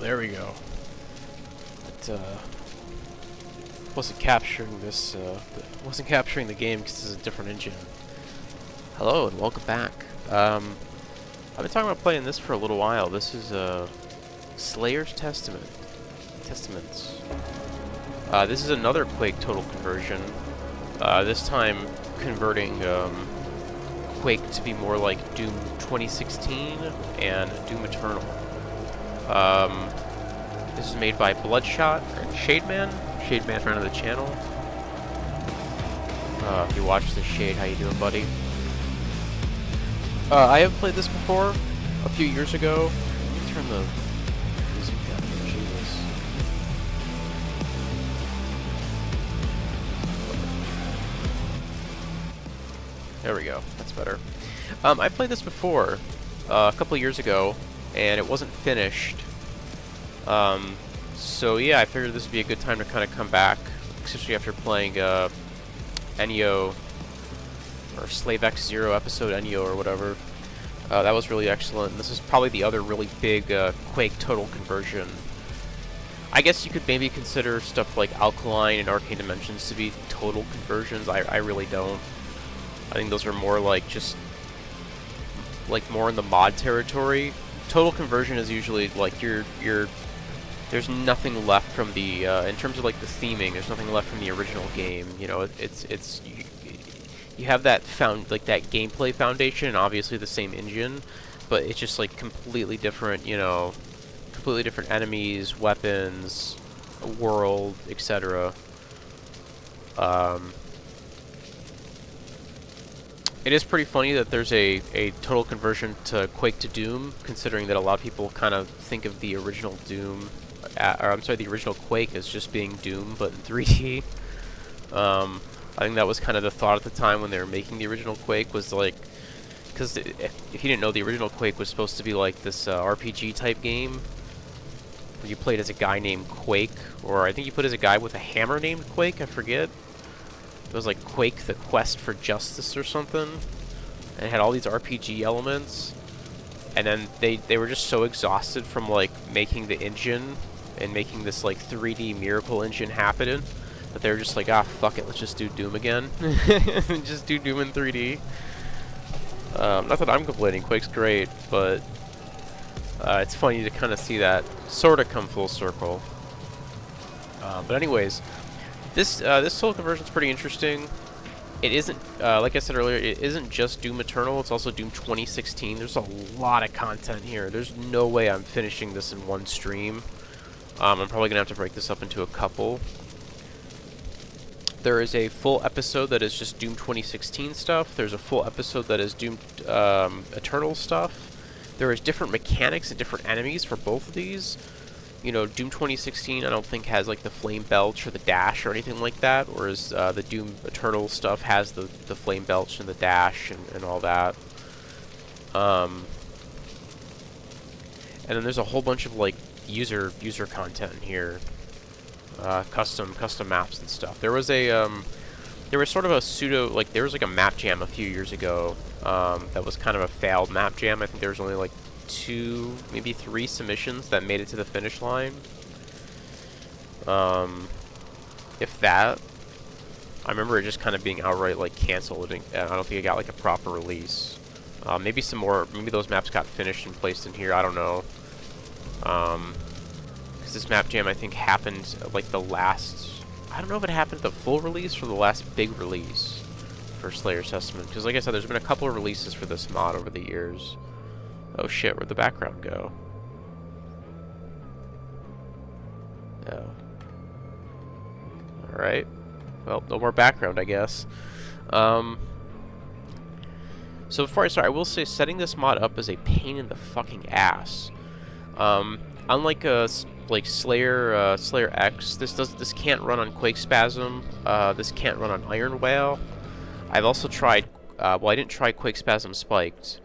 there we go. It wasn't capturing this. Wasn't capturing the game because this is a different engine. Hello and welcome back. I've been talking about playing this for a little while. This is Slayer'S Testaments. This is another Quake total conversion. This time converting Quake to be more like Doom 2016 and Doom Eternal. This is made by Bloodshot and Shademan. Shademan, friend of the channel. If you watch this, Shade, how you doing, buddy? I have played this before, a few years ago. Let me turn the music down. Jesus. There we go. That's better. I played this before, a couple years ago, and it wasn't finished. So yeah, I figured this would be a good time to kind of come back, especially after playing Enyo, or Slave X0 episode Enyo or whatever. That was really excellent. This is probably the other really big Quake total conversion. I guess you could maybe consider stuff like Alkaline and Arcane Dimensions to be total conversions. I really don't. I think those are more like just like more in the mod territory. Total conversion is usually like there's nothing left from the in terms of like the theming. There's nothing left from the original game. You know, you have that that gameplay foundation, and obviously the same engine, but it's just like completely different. You know, completely different enemies, weapons, world, etc. It is pretty funny that there's a total conversion to Quake to Doom, considering that a lot of people kind of think of the original Doom, or I'm sorry, the original Quake as just being Doom, but in 3D. I think that was kind of the thought at the time when they were making the original Quake, was like, because if you didn't know, the original Quake was supposed to be like this RPG type game, where you played as a guy named Quake, or I think you played as a guy with a hammer named Quake, I forget. It was like Quake, the Quest for Justice or something, and it had all these RPG elements, and then they were just so exhausted from like making the engine and making this like 3D miracle engine happen that they were just like, ah, fuck it, let's just do Doom again. Just do Doom in 3D. Not that I'm complaining, Quake's great, but it's funny to kind of see that sort of come full circle. But anyways, this total conversion is pretty interesting. It isn't, like I said earlier, it isn't just Doom Eternal, it's also Doom 2016. There's a lot of content here. There's no way I'm finishing this in one stream. I'm probably going to have to break this up into a couple. There is a full episode that is just Doom 2016 stuff. There's a full episode that is Doom Eternal stuff. There is different mechanics and different enemies for both of these. You know, Doom 2016 I don't think has like the flame belch or the dash or anything like that, whereas the Doom Eternal stuff has the flame belch and the dash and all that. And then there's a whole bunch of like user content in here, custom maps and stuff. There was sort of a pseudo, like there was like a map jam a few years ago that was kind of a failed map jam. I think there was only like 2, maybe 3 submissions that made it to the finish line. If that. I remember it just kind of being outright like canceled. I don't think it got like a proper release. Maybe some more, maybe those maps got finished and placed in here, I don't know. Because this map jam I think happened like the last, I don't know if it happened at the full release or the last big release for Slayer'S Testament. Because like I said, there's been a couple of releases for this mod over the years. Oh shit, where'd the background go? Oh. Alright. Well, no more background, I guess. So before I start, I will say setting this mod up is a pain in the fucking ass. Unlike like Slayer'S, this can't run on Quake Spasm. This can't run on Iron Whale. I've also tried, well, I didn't try Quake Spasm Spiked,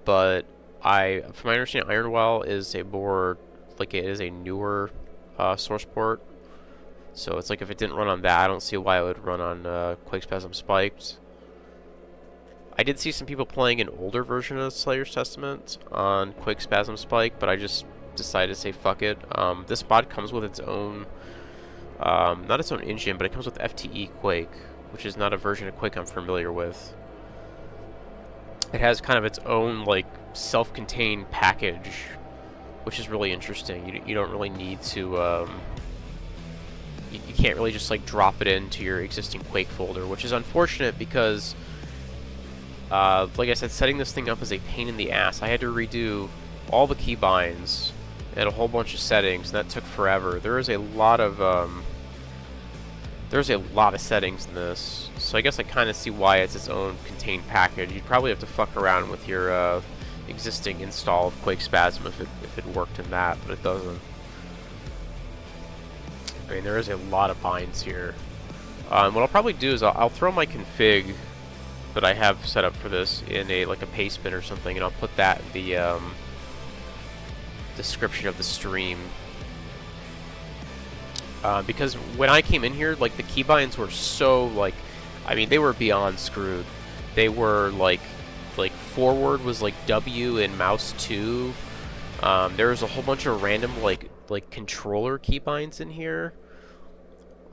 but from my understanding, Iron Whale is a more, like, it is a newer source port. So it's like if it didn't run on that, I don't see why it would run on Quake Spasm Spiked. I did see some people playing an older version of Slayer'S Testament on Quake Spasm Spike, but I just decided to say fuck it. This mod comes with its own, not its own engine, but it comes with FTE Quake, which is not a version of Quake I'm familiar with. It has kind of its own, like, self-contained package, which is really interesting. You don't really need to, you can't really just, like, drop it into your existing Quake folder, which is unfortunate because, like I said, setting this thing up is a pain in the ass. I had to redo all the keybinds and a whole bunch of settings, and that took forever. There's a lot of settings in this, so I guess I kind of see why it's its own contained package. You'd probably have to fuck around with your existing install of Quake Spasm if it worked in that, but it doesn't. I mean, there is a lot of binds here. What I'll probably do is I'll throw my config that I have set up for this in like a pastebin or something, and I'll put that in the description of the stream. Because when I came in here, like, the keybinds were so, like, I mean, they were beyond screwed. They were like forward was like W and mouse 2. There was a whole bunch of random like controller keybinds in here,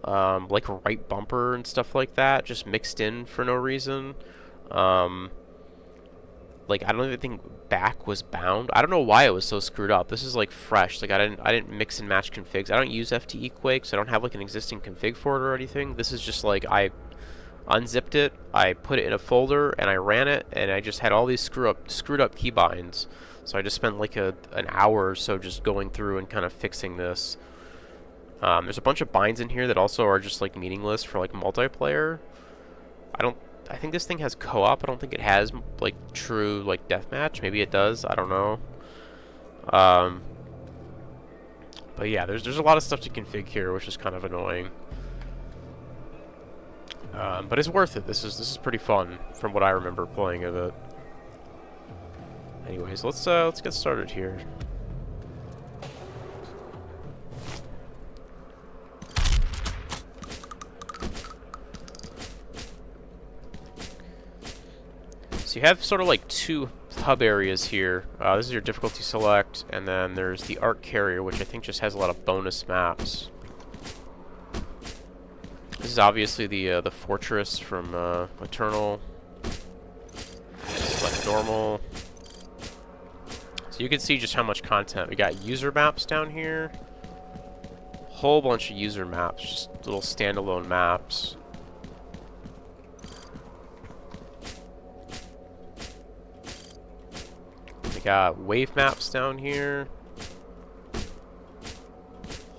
like right bumper and stuff like that, just mixed in for no reason. Like, I don't even think back was bound. I don't know why it was so screwed up. This is like fresh. Like, I didn't mix and match configs. I don't use FTE Quake, so I don't have like an existing config for it or anything. This is just like I unzipped it, I put it in a folder, and I ran it, and I just had all these screwed up keybinds. So I just spent like an hour or so just going through and kind of fixing this. There's a bunch of binds in here that also are just like meaningless for like multiplayer. I think this thing has co-op. I don't think it has like true like deathmatch. Maybe it does. I don't know. But yeah, there's a lot of stuff to config here, which is kind of annoying. But it's worth it. This is pretty fun from what I remember playing of it. Anyways, let's get started here. So you have sort of like two hub areas here. This is your difficulty select, and then there's the Arc Carrier, which I think just has a lot of bonus maps. This is obviously the fortress from Eternal. Select normal. So you can see just how much content. We got user maps down here. Whole bunch of user maps, just little standalone maps. We got wave maps down here.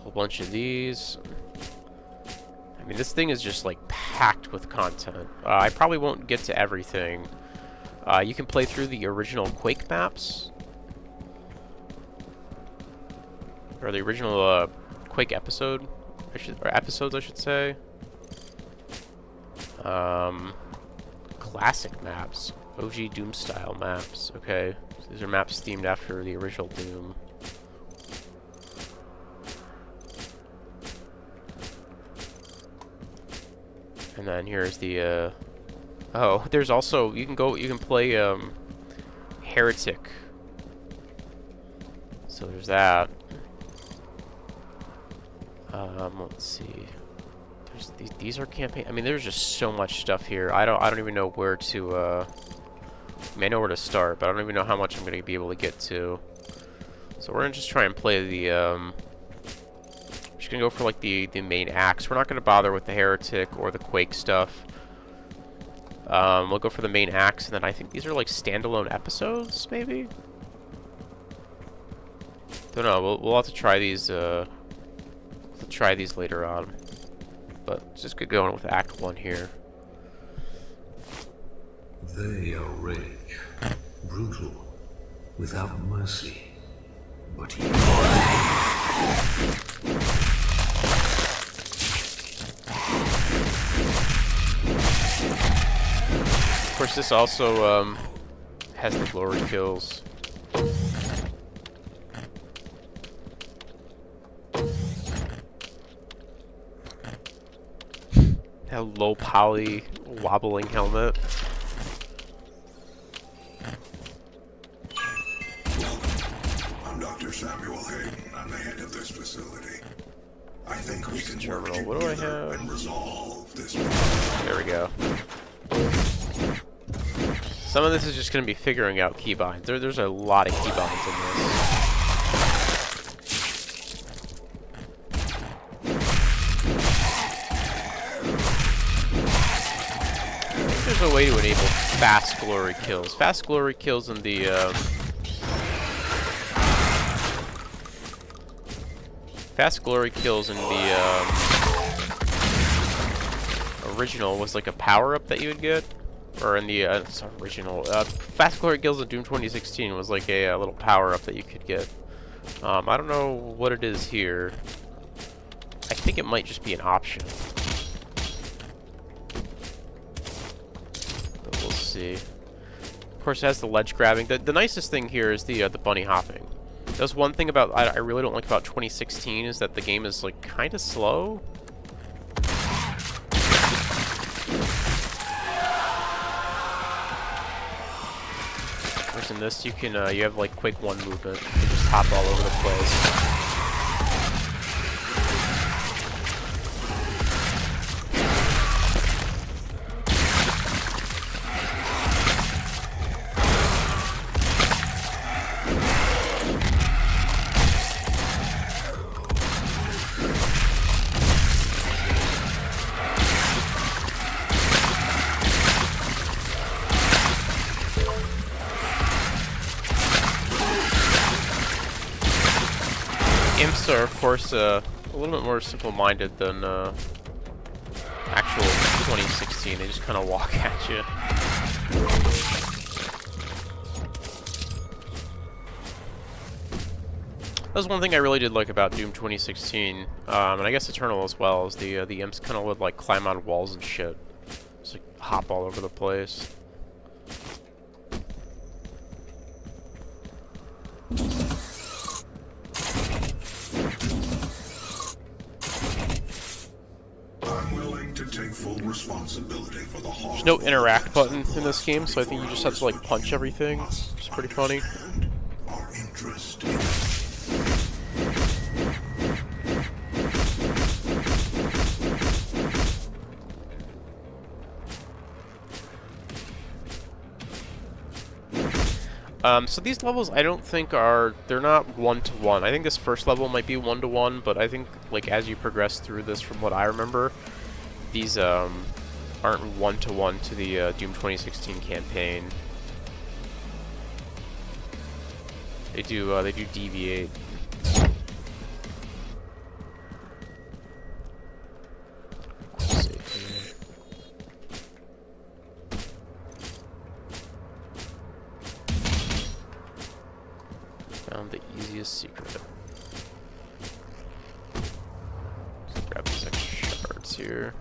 Whole bunch of these. I mean, this thing is just like packed with content. I probably won't get to everything. You can play through the original Quake maps. Or the original Quake episode, or episodes, I should say. Classic maps, OG Doom style maps. Okay, so these are maps themed after the original Doom. And then here's the oh, there's also you can play Heretic. So there's that. Let's see. There's these are campaign. I mean, there's just so much stuff here. I don't even know where to. I mean, I know where to start, but I don't even know how much I'm gonna be able to get to. So we're gonna just try and play the. We're just gonna go for like the main acts. We're not gonna bother with the Heretic or the Quake stuff. We'll go for the main acts, and then I think these are like standalone episodes, maybe. Don't know. We'll have to try these. We'll try these later on, but let's just get going with Act 1 here. They are rage, brutal, without mercy, but you. Of course, this also has the glory kills. A low poly wobbling helmet. I'm Dr. Samuel Hayes. what do I have? There we go. Some of this is just going to be figuring out keybinds. There's a lot of keybinds in this. There's a way to enable fast glory kills. Fast glory kills in the original was like a power-up that you would get, or in the original fast glory kills in Doom 2016 was like a little power-up that you could get. I don't know what it is here. I think it might just be an option. We'll see. Of course, it has the ledge grabbing. The nicest thing here is the bunny hopping. That's one thing about I really don't like about 2016 is that the game is like kind of slow. Whereas in this, you can you have like Quake 1 movement. You can just hop all over the place. Imps are, of course, a little bit more simple-minded than actual 2016. They just kind of walk at you. That's one thing I really did like about Doom 2016, and I guess Eternal as well, is the imps kind of would like climb on walls and shit, just like hop all over the place. There's no interact button in this game, so I think you just have to like punch everything, which is pretty funny. So these levels I don't think they're not one-to-one. I think this first level might be one-to-one, but I think like as you progress through this, from what I remember, these aren't one-to-one to the Doom 2016 campaign. They do deviate. Found the easiest secret. Let's grab these extra shards here.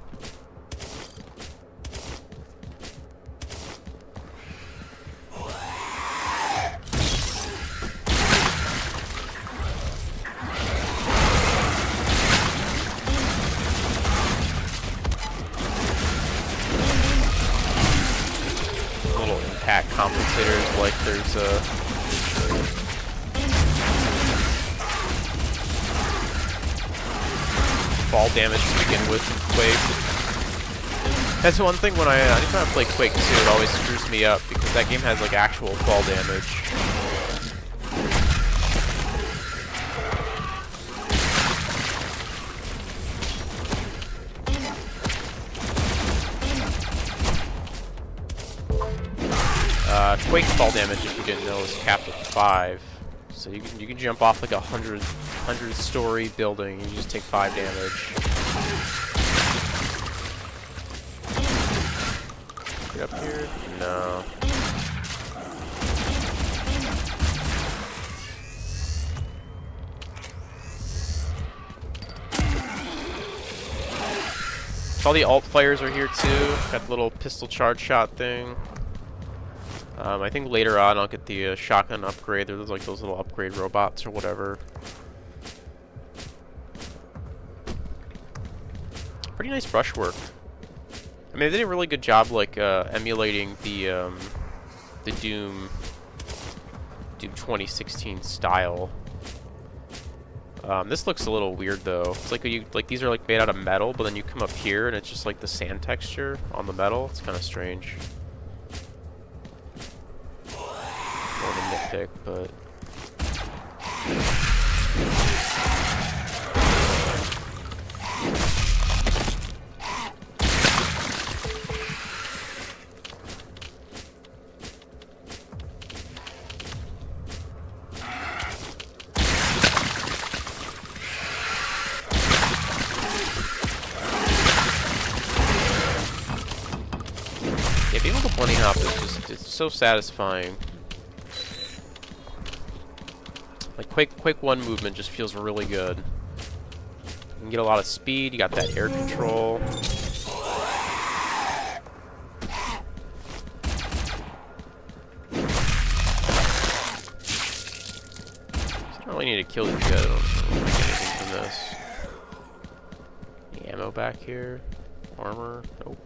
Little impact compensators, like there's a fall damage to begin with in Quake. That's one thing when anytime I play Quake 2, it always screws me up because that game has like actual fall damage. Quake's fall damage, if you didn't know, is capped at 5. So you can jump off like a 100-story building and you just take 5 damage. Get up here? No. All the alt players are here too. Got the little pistol charge shot thing. I think later on I'll get the shotgun upgrade. There's like those little upgrade robots or whatever. Pretty nice brushwork. I mean, they did a really good job like emulating the Doom 2016 style. This looks a little weird though. It's like these are like made out of metal, but then you come up here and it's just like the sand texture on the metal. It's kind of strange. More of a nitpick, but. Yeah, being able to bunny hop is just, it's so satisfying. Like Quake 1 movement just feels really good. You can get a lot of speed, you got that air control. I don't really need to kill these guys, I don't get anything from this. Any ammo back here? Armor? Nope.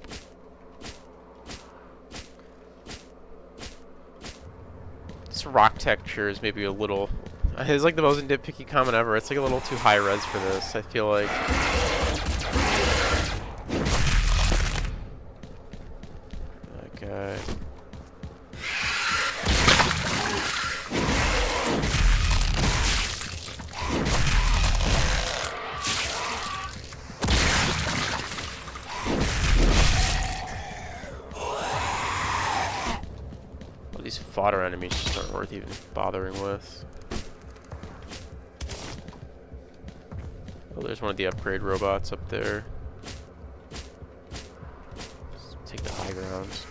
This rock texture is maybe a little... It's like the most nitpicky comment ever. It's like a little too high res for this, I feel like. Okay. Well, these fodder enemies just aren't worth even bothering with. Oh, there's one of the upgrade robots up there. Let's take the high grounds.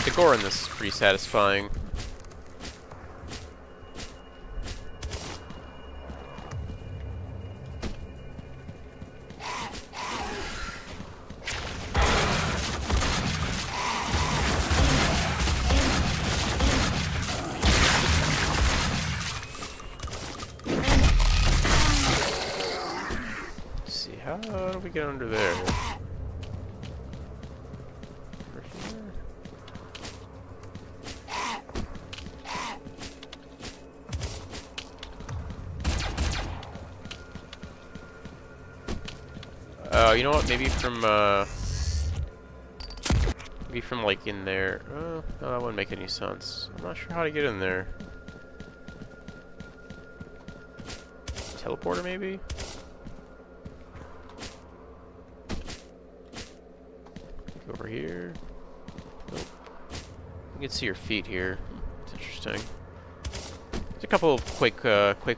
The gore in this is pretty satisfying. How do we get under there? Over here? Oh, you know what? Maybe from like in there. Oh, no, that wouldn't make any sense. I'm not sure how to get in there. Teleporter, maybe? Over here. Nope. You can see your feet here. It's interesting. There's a couple of Quake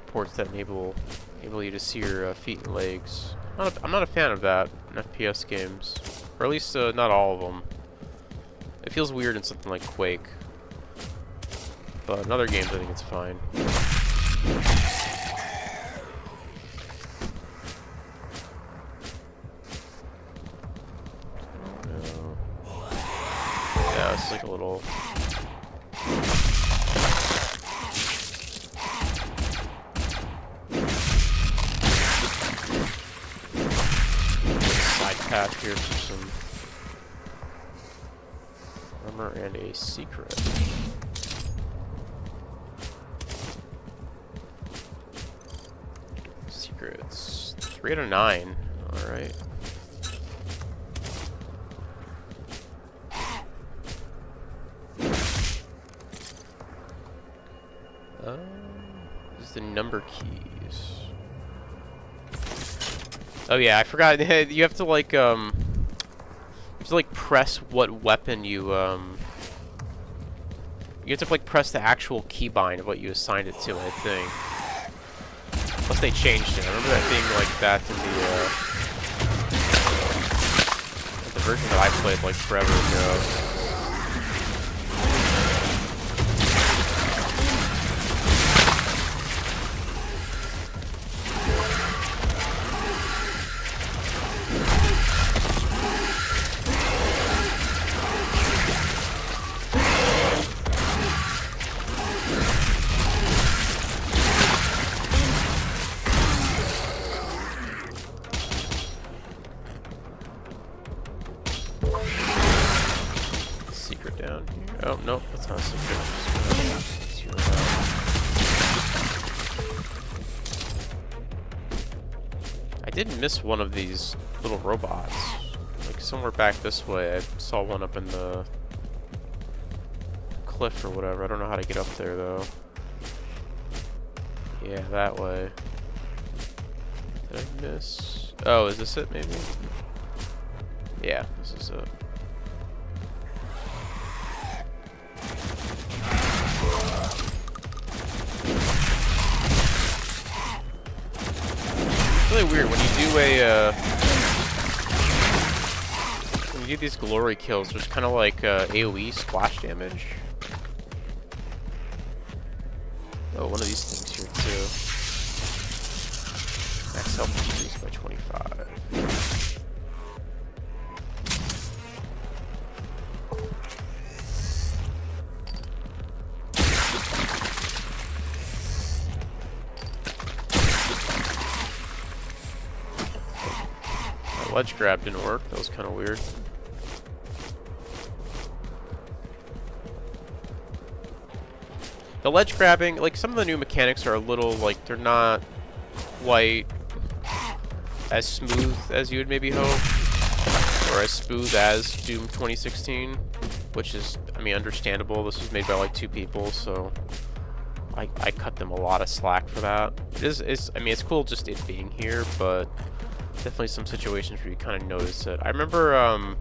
ports that enable you to see your feet and legs. I'm not a fan of that in FPS games, or at least not all of them. It feels weird in something like Quake, but in other games I think it's fine. Yeah, it's like a little... side path here for some armor and a secret. Secrets. 3 out of 9. Alright. This is the number keys. Oh yeah, I forgot. You have to like press what weapon you have to like press the actual keybind of what you assigned it to, I think. Unless they changed it. I remember that being like that in the version that I played like forever ago. secret down here? Oh, nope, that's not a secret. I did miss one of these little robots. Like somewhere back this way, I saw one up in the cliff or whatever. I don't know how to get up there though. Yeah, that way. Did I miss? Oh, is this it maybe? Yeah, this is it. It's really weird when you do when you do these glory kills. There's kind of like AOE splash damage. Oh, one of these things here too. Max health increased by 25. That ledge grab didn't work. That was kind of weird. The ledge grabbing, like some of the new mechanics are a little like they're not quite as smooth as you would maybe hope, or as smooth as Doom 2016, which is, I mean, understandable. This was made by like 2 people, so I cut them a lot of slack for that. I mean, it's cool just it being here, but definitely some situations where you kind of notice it. I remember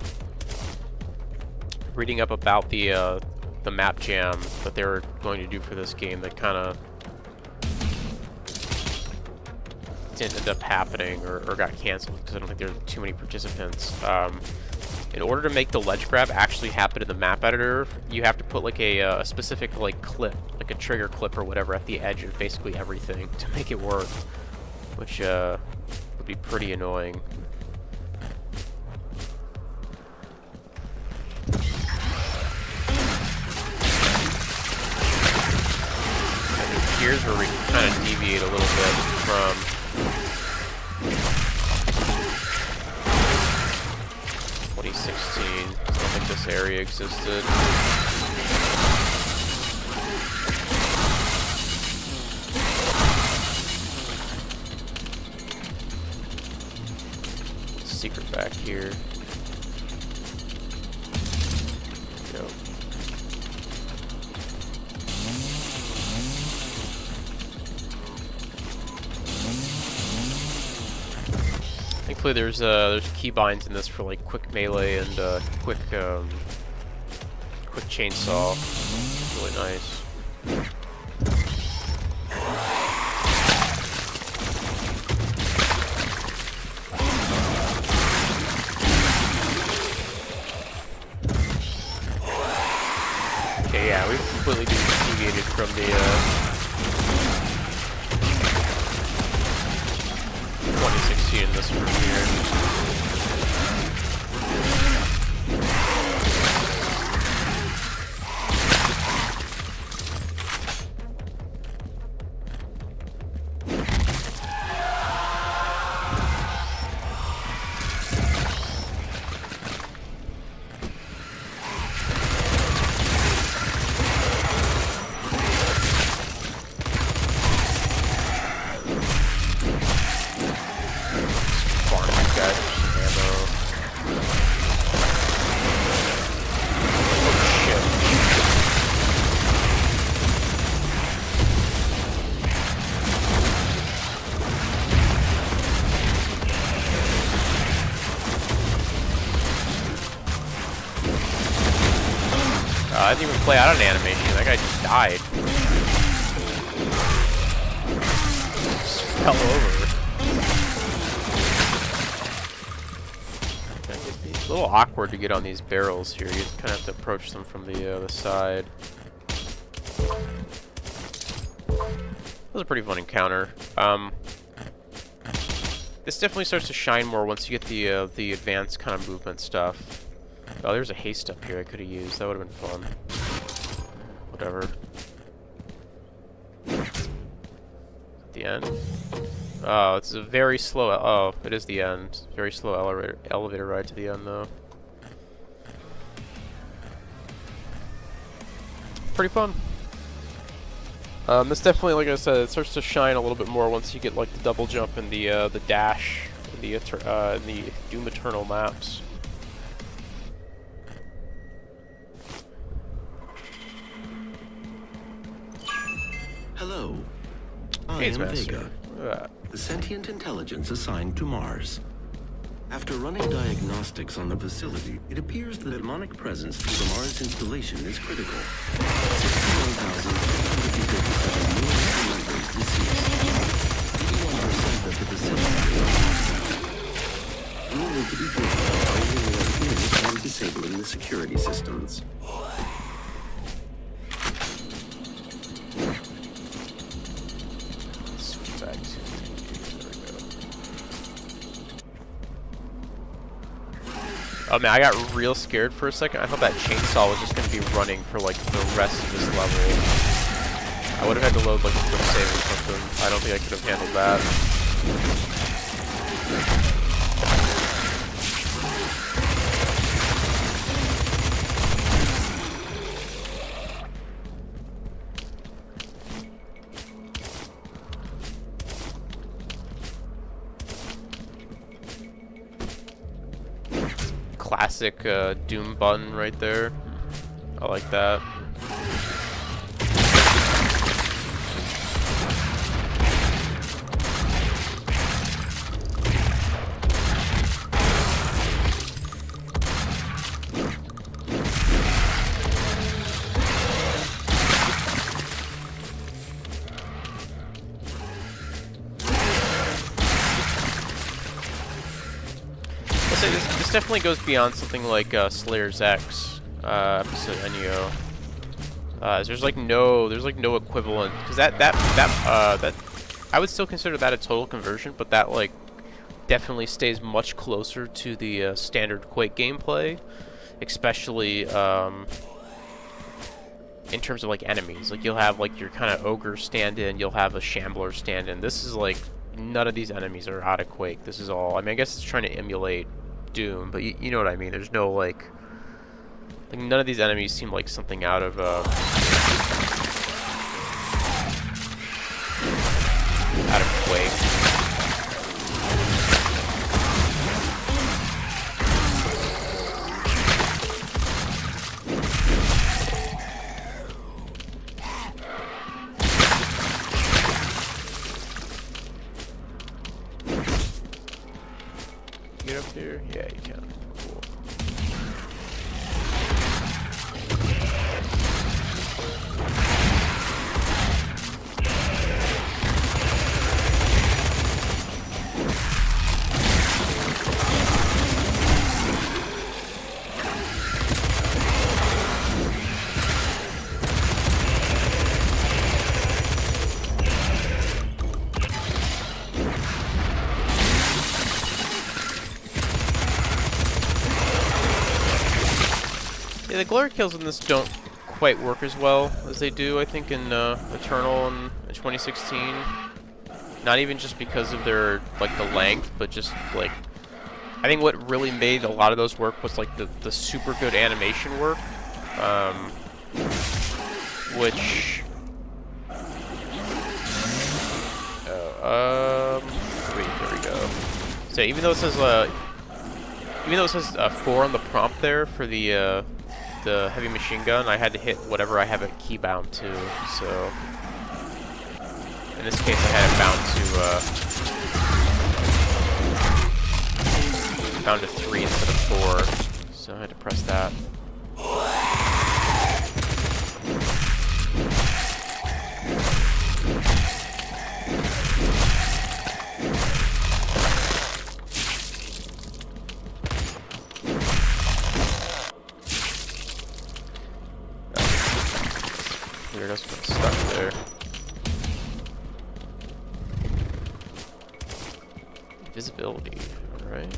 reading up about the map jam that they were going to do for this game that kind of didn't end up happening or got canceled because I don't think there were too many participants. In order to make the ledge grab actually happen in the map editor, you have to put like a specific like clip, like a trigger clip or whatever at the edge of basically everything to make it work, which would be pretty annoying. Here's where we can kind of deviate a little bit from 2016. I don't think this area existed. Secret back here. Go. Thankfully, there's keybinds in this for like quick melee and quick chainsaw. Really nice. Okay, yeah, we've completely deviated from the 2016 in this room here. I didn't even play out an animation. That guy just died. Just fell over. It's a little awkward to get on these barrels here. You just kind of have to approach them from the other side. That was a pretty fun encounter. This definitely starts to shine more once you get the advanced kind of movement stuff. Oh, there's a haste up here I could have used. That would have been fun. Whatever. At the end. Oh, it's a very slow. Oh, it is the end. Very slow elevator ride to the end, though. pretty fun. This definitely, like I said, it starts to shine a little bit more once you get like the double jump and the dash in the Doom Eternal maps. Hello. I Gaze am Master. Vega, the sentient intelligence assigned to Mars. After running diagnostics on the facility, it appears the demonic presence through the Mars installation is critical. 61,357 new members deceased. 81% of the facility is hostile. Only to be driven by finding their appearance and disabling the security systems. Oh man, I got real scared for a second. I thought that chainsaw was just going to be running for like the rest of this level. I would have had to load like a quick save or something. I don't think I could have handled that. Classic Doom button right there. I like that. This definitely goes beyond something like Slayer'S episode Enyo. There's no equivalent, because that I would still consider that a total conversion, but that like definitely stays much closer to the standard Quake gameplay, especially in terms of like enemies. Like you'll have like your kind of ogre stand-in, you'll have a shambler stand-in. This is like none of these enemies are out of Quake. This is all. I mean, I guess it's trying to emulate Doom, but you know what I mean. There's no like none of these enemies seem like something out of Quake. Get up here? Yeah, you can. Cool. Yeah, the glory kills in this don't quite work as well as they do, I think, in Eternal in 2016. Not even just because of their, like, the length, but just, like, I think what really made a lot of those work was, like, the super good animation work, which, wait, there we go. So even though it says 4 on the prompt there for the heavy machine gun, I had to hit whatever I have it keybound to, so in this case I had it bound to 3 instead of 4, so I had to press that. Weird, I was stuck there. Visibility, alright.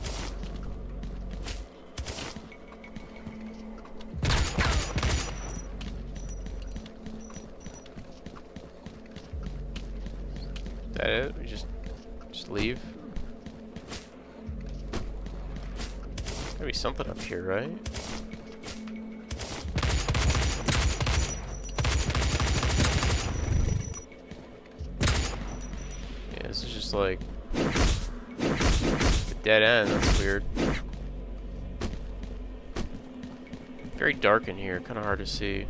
Is that it? We just leave? Gotta be something up here, right? like a dead end. That's weird. Very dark in here, kind of hard to see.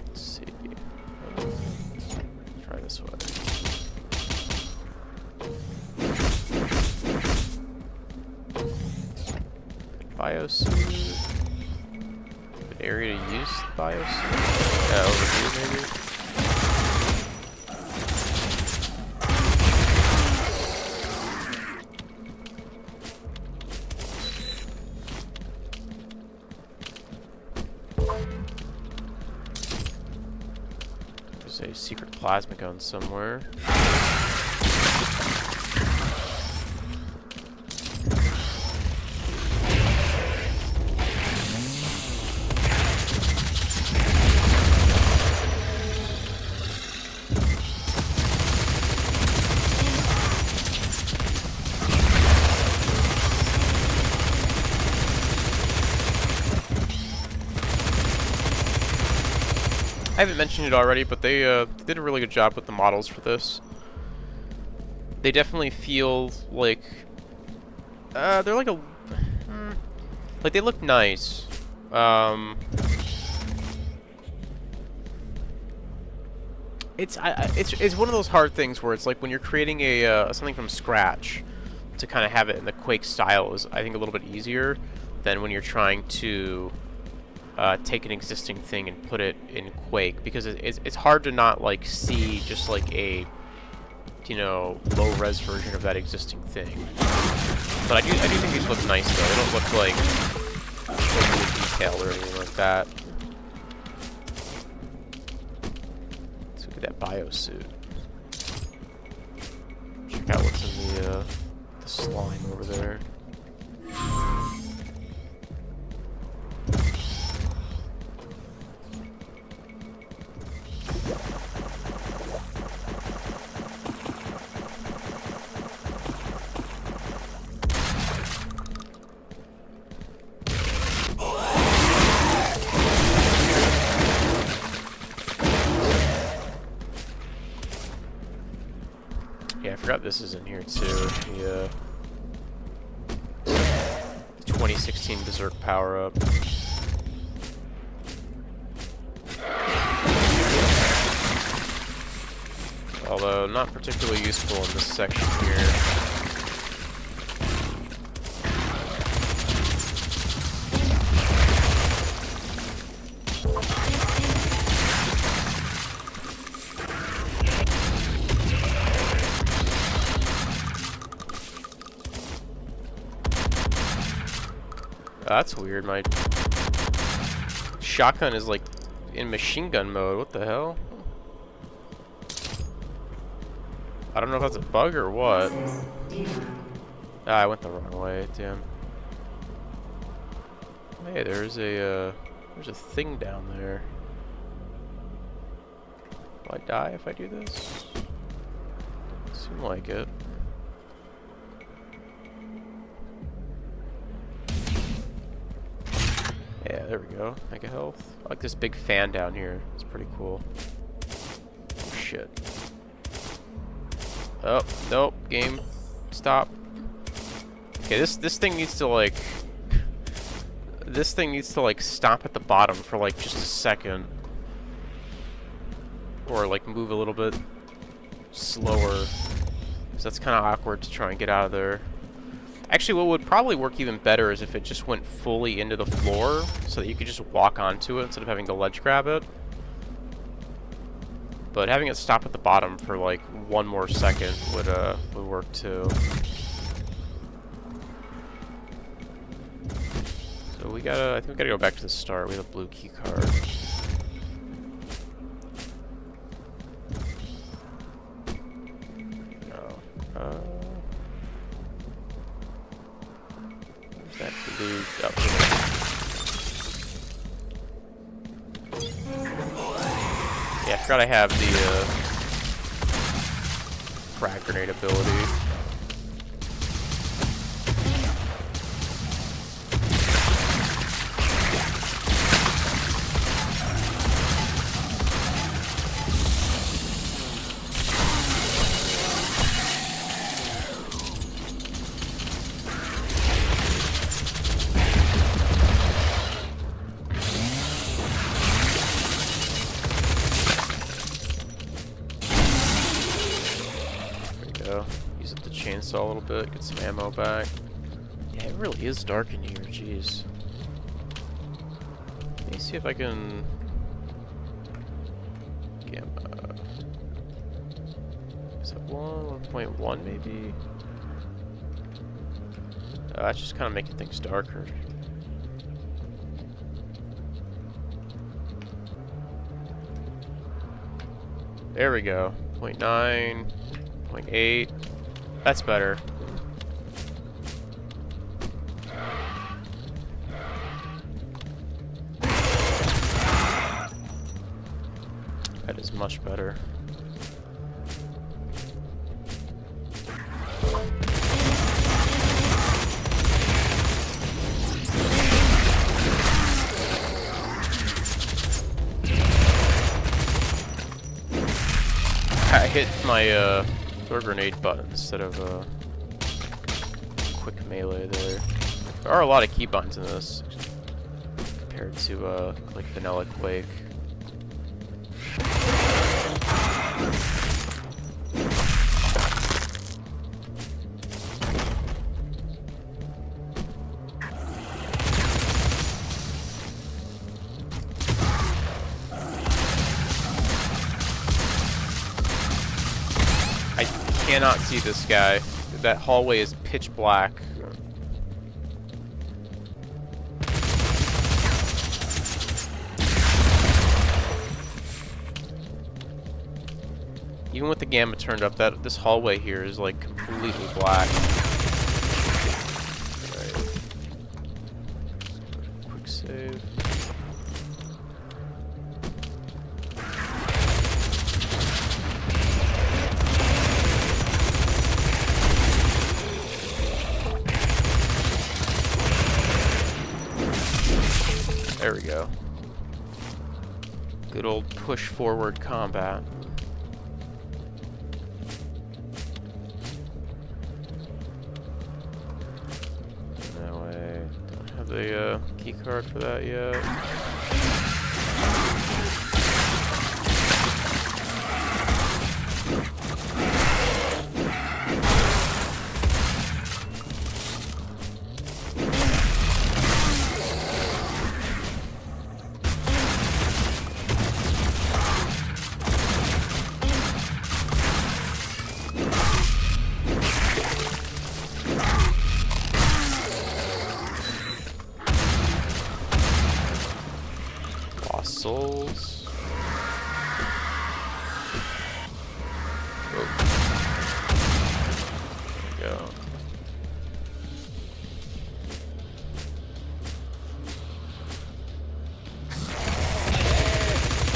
Let's see. Try this way. Biosuit. An area to use the biosuit? Yeah, over here maybe? There's a secret plasma gun somewhere. I haven't mentioned it already, but they did a really good job with the models for this. They definitely feel like they're like a like they look nice. It's one of those hard things where it's like when you're creating a something from scratch, to kind of have it in the Quake style is, I think, a little bit easier than when you're trying to take an existing thing and put it in Quake, because it's hard to not like see just like a, you know, low res version of that existing thing. But I do think these look nice though. They don't look like overly detailed or anything like that. Let's look at that biosuit. Check out what's in the slime over there. Yeah, I forgot this is in here too. The 2016 Berserk power-up. Although not particularly useful in this section here. That's weird. My shotgun is like in machine gun mode. What the hell? I don't know if that's a bug or what. Ah, I went the wrong way. Damn. Hey, there's a thing down there. Will I die if I do this? Seems like it. Yeah, there we go. Mega health. I like this big fan down here. It's pretty cool. Oh shit. Oh, nope. Game. Stop. Okay, this thing needs to like... This thing needs to like stop at the bottom for like just a second. Or like move a little bit slower. Because that's kind of awkward to try and get out of there. Actually, what would probably work even better is if it just went fully into the floor, so that you could just walk onto it instead of having to ledge grab it. But having it stop at the bottom for like one more second would work too. So I think we gotta go back to the start. We have a blue key card. That blue up here. Yeah, I forgot I have the frag grenade ability. chainsaw a little bit, get some ammo back. Yeah, it really is dark in here, jeez. Let me see if I can... Gamma... Is that 1.1 maybe? That's just kind of making things darker. There we go. 0.9, 0.8. That's better. That is much better. I hit my throw grenade button instead of quick melee there. There are a lot of keybinds in this compared to like vanilla Quake. I cannot see this guy. That hallway is pitch black. Even with the gamma turned up, this hallway here is like completely black. Right. Quick save. There we go. Good old push forward combat. That way. Don't have the key card for that yet. Souls. Oh. There we go.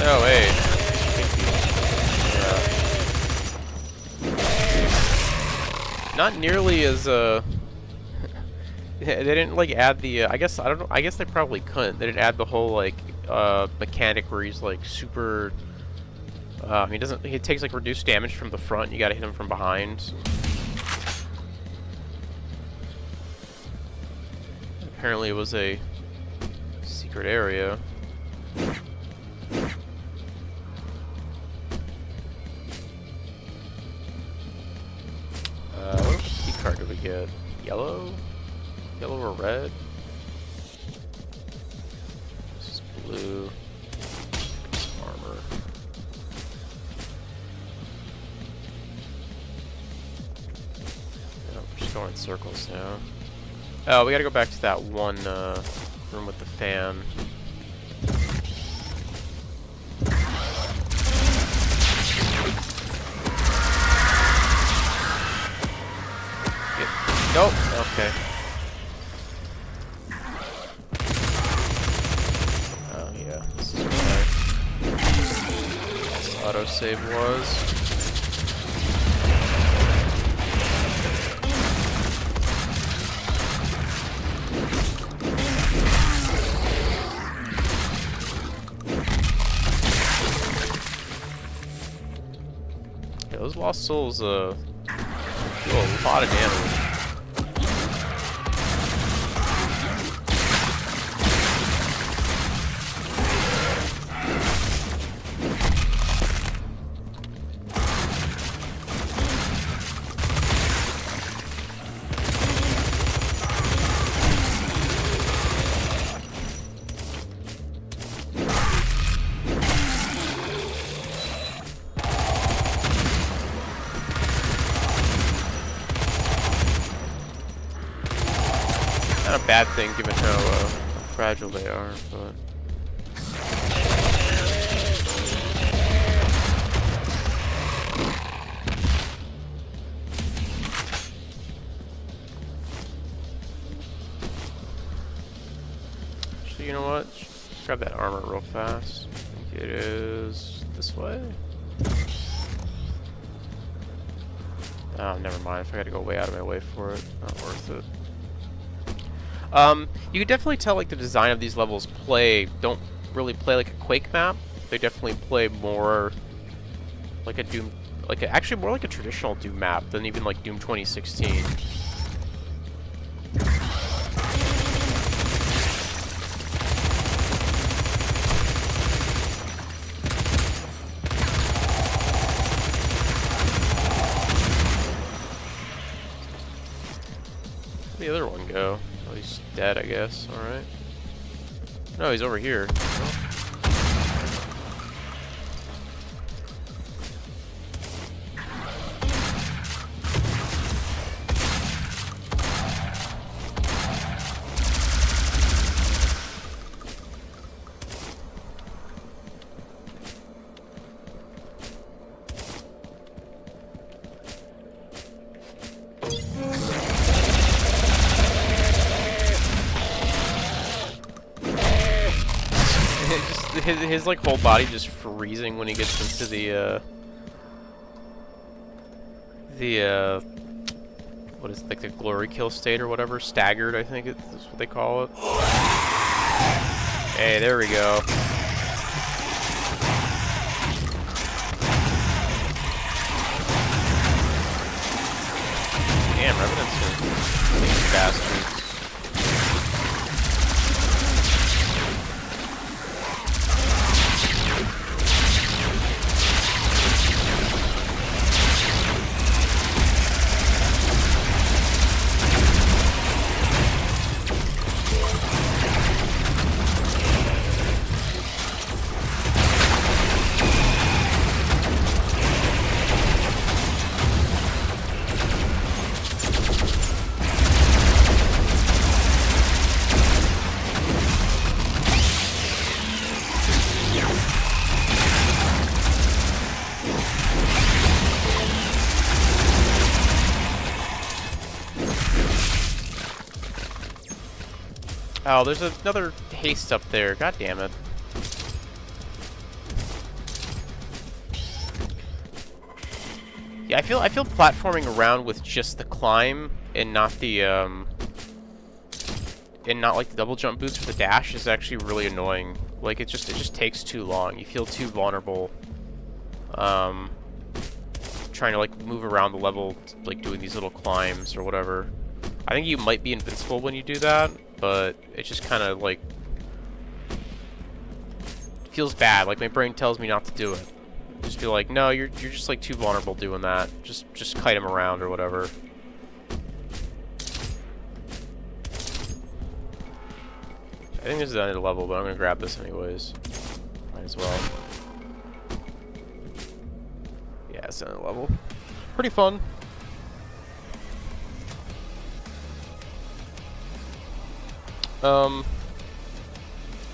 Oh, hey. Yeah. Not nearly as, they didn't, like, add the, I guess, I don't know, I guess they probably couldn't. They didn't add the whole, like, mechanic where he's like super he takes like reduced damage from the front, you gotta hit him from behind. Apparently it was a secret area. What key card did we get? Yellow? Yellow or red? Blue. Some armor. Oh, we're just going in circles now. Oh, we gotta go back to that one room with the fan. Nope. Okay. This is where my autosave was. Yeah, those lost souls do a lot of damage. bad thing given how fragile they are, but... Actually, you know what? Grab that armor real fast. I think it is this way. Oh, never mind. If I gotta go way out of my way for it, not worth it. You can definitely tell like the design of these levels don't really play like a Quake map. They definitely play more like a Doom, actually more like a traditional Doom map than even like Doom 2016. Where'd the other one go? Oh, he's dead, I guess. Alright. No, he's over here. His like whole body just freezing when he gets into the what is it, like the glory kill state or whatever, staggered I think that's what they call it. Hey, there we go. Damn, Revenants are bastards. Oh, there's another haste up there. God damn it. Yeah, I feel platforming around with just the climb and not the like the double jump boots or the dash is actually really annoying. Like it just takes too long. You feel too vulnerable trying to like move around the level, like doing these little climbs or whatever. I think you might be invincible when you do that, but it just kind of like feels bad. Like my brain tells me not to do it. Just be like, no, you're just like too vulnerable doing that. Just kite him around or whatever. I think this is the end of the level, but I'm gonna grab this anyways. Might as well. Yeah, it's the end of the level. Pretty fun.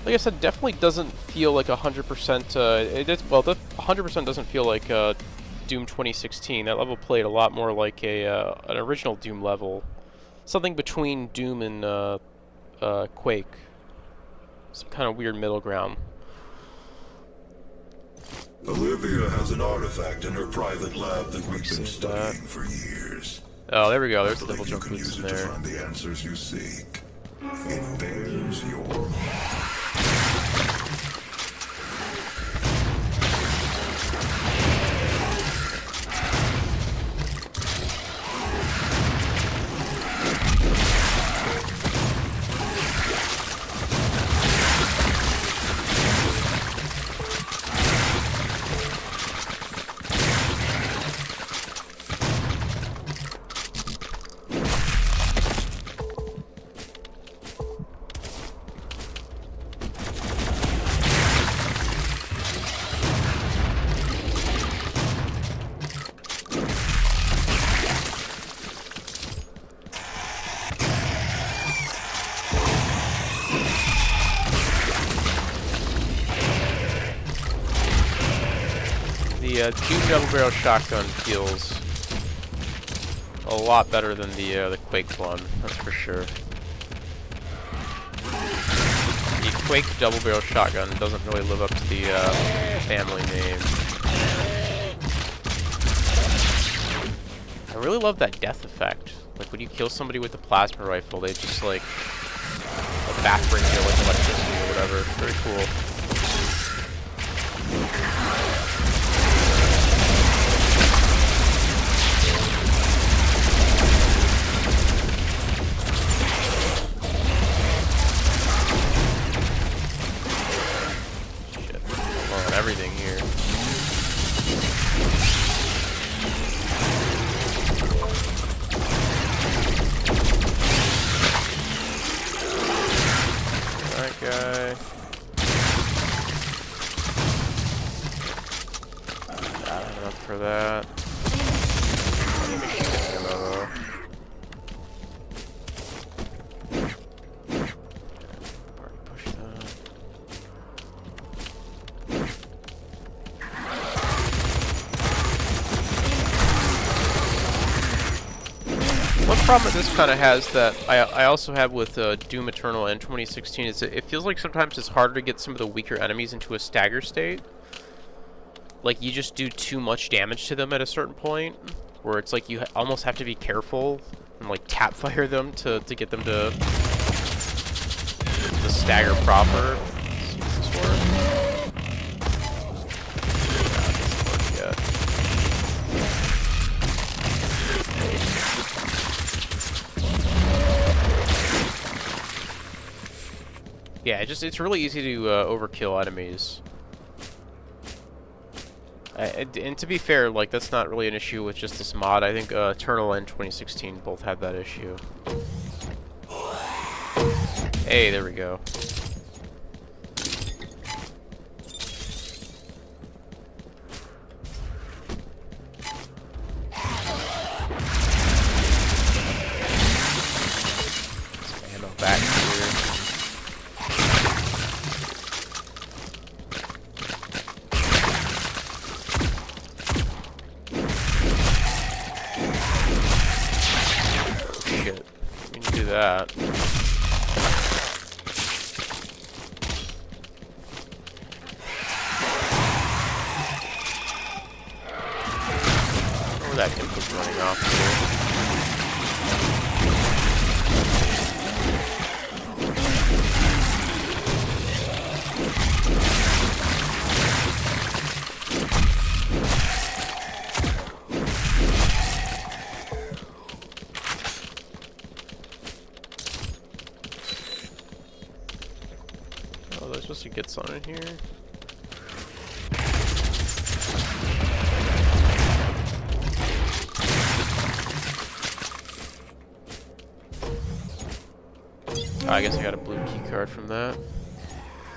Like I said, definitely doesn't feel like 100%. Well, the 100% doesn't feel like Doom 2016. That level played a lot more like an original Doom level, something between Doom and Quake. Some kind of weird middle ground. Olivia has an artifact in her private lab that we've been studying for years. Oh, there we go. There's the double You jump can boots use in it to there. find the answers you seek. It bears your The Doom double barrel shotgun feels a lot better than the Quake one, that's for sure. The Quake double barrel shotgun doesn't really live up to the family name. I really love that death effect. Like when you kill somebody with the plasma rifle, they just like evaporate you like electricity or whatever. Very cool. Everything here. That guy. Not enough for that. One problem that this kind of has that I also have with Doom Eternal and 2016 is that it feels like sometimes it's harder to get some of the weaker enemies into a stagger state. Like you just do too much damage to them at a certain point, where it's like you almost have to be careful and like tap fire them to get them to the stagger proper. Let's see if this works. Nah, it doesn't work yet. Yeah, it's really easy to overkill enemies. And to be fair, like that's not really an issue with just this mod. I think Eternal and 2016 both had that issue. Hey, there we go. Some ammo back here. That. Where that input's running off here. Supposed to get some in here. Oh, I guess I got a blue key card from that.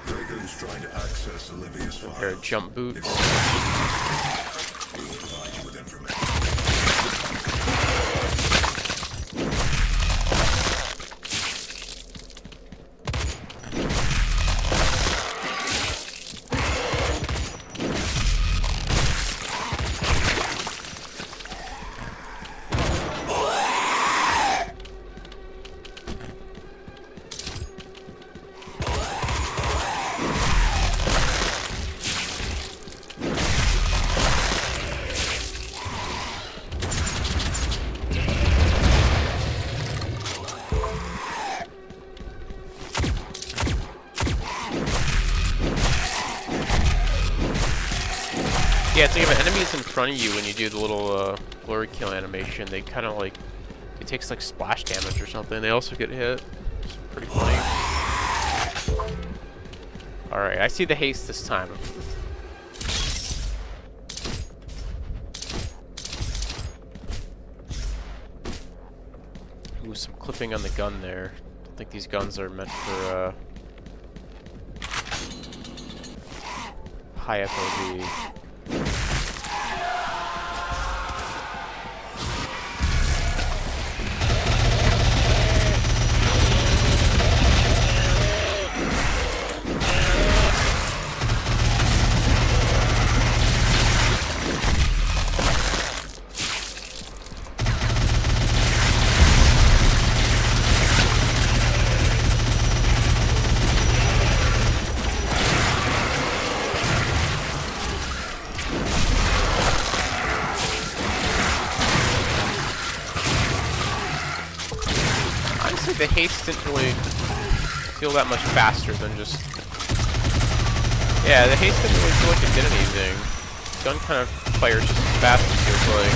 Dragon's trying to access Olivia's A pair of jump boots. We'll provide you with information. Yeah, it's like if an enemy is in front of you when you do the little glory kill animation, they kind of like, it takes like splash damage or something. They also get hit. It's pretty funny. Alright, I see the haste this time. Ooh, some clipping on the gun there. I don't think these guns are meant for high FOV. the haste didn't really feel that much faster than just... Yeah, the haste didn't really feel like it did anything. The gun kind of fires just as fast, it feels like.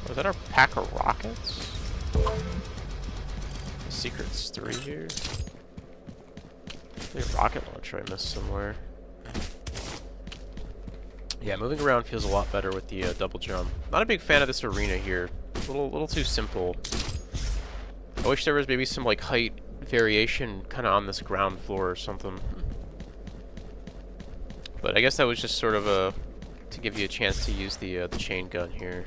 Was that our pack of rockets? Secrets 3 here. Maybe a rocket launcher I missed somewhere. Yeah, moving around feels a lot better with the double jump. Not a big fan of this arena here. A little too simple. I wish there was maybe some like height variation kind of on this ground floor or something. But I guess that was just sort of to give you a chance to use the chain gun here.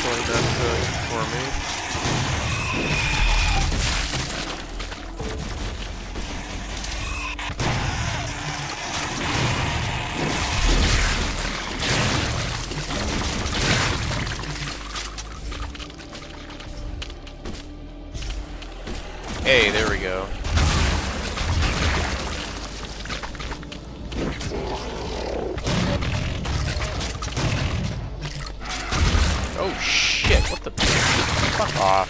Pulling that for me. Hey, there we go. Oh shit, what the fuck off.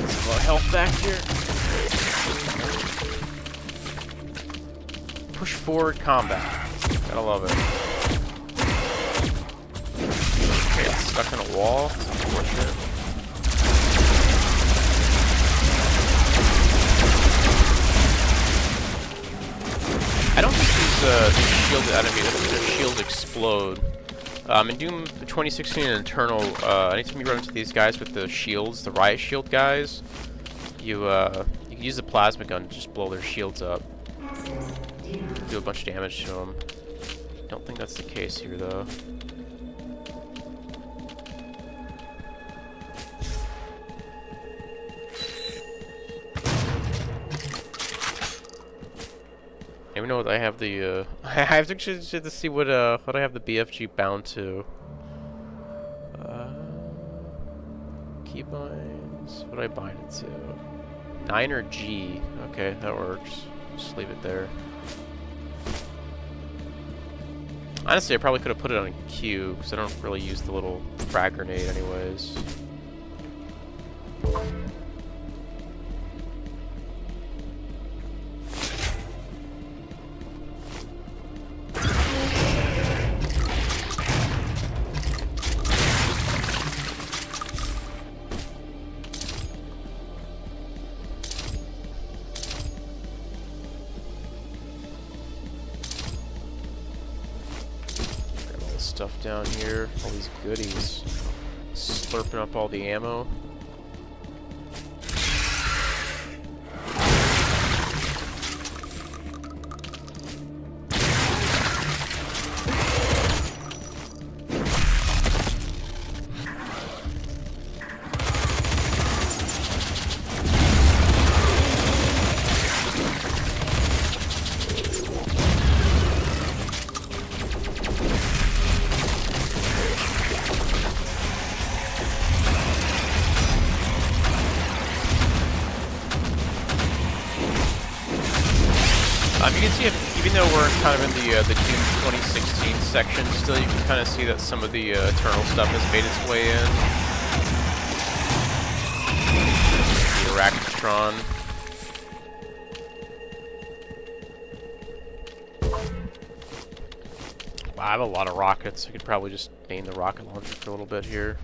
Some more health back here. Push forward combat. Gotta love it. Okay, it's stuck in a wall. That's unfortunate. I don't think these shielded enemies, I don't think their shields explode. In Doom 2016 and Eternal, anytime you run into these guys with the shields, the riot shield guys, you can use the plasma gun to just blow their shields up. Do a bunch of damage to them. Don't think that's the case here though. I know I have the I have to actually to see what I have the BFG bound to. Keybinds. What do I bind it to? 9 or G. Okay, that works. Just leave it there. Honestly, I probably could have put it on Q because I don't really use the little frag grenade anyways. Stuff down here, all these goodies, slurping up all the ammo. You can see, even though we're kind of in the Doom 2016 section, still you can kind of see that some of the Eternal stuff has made its way in. The Arachnotron. Wow, I have a lot of rockets. I could probably just main the rocket launcher for a little bit here.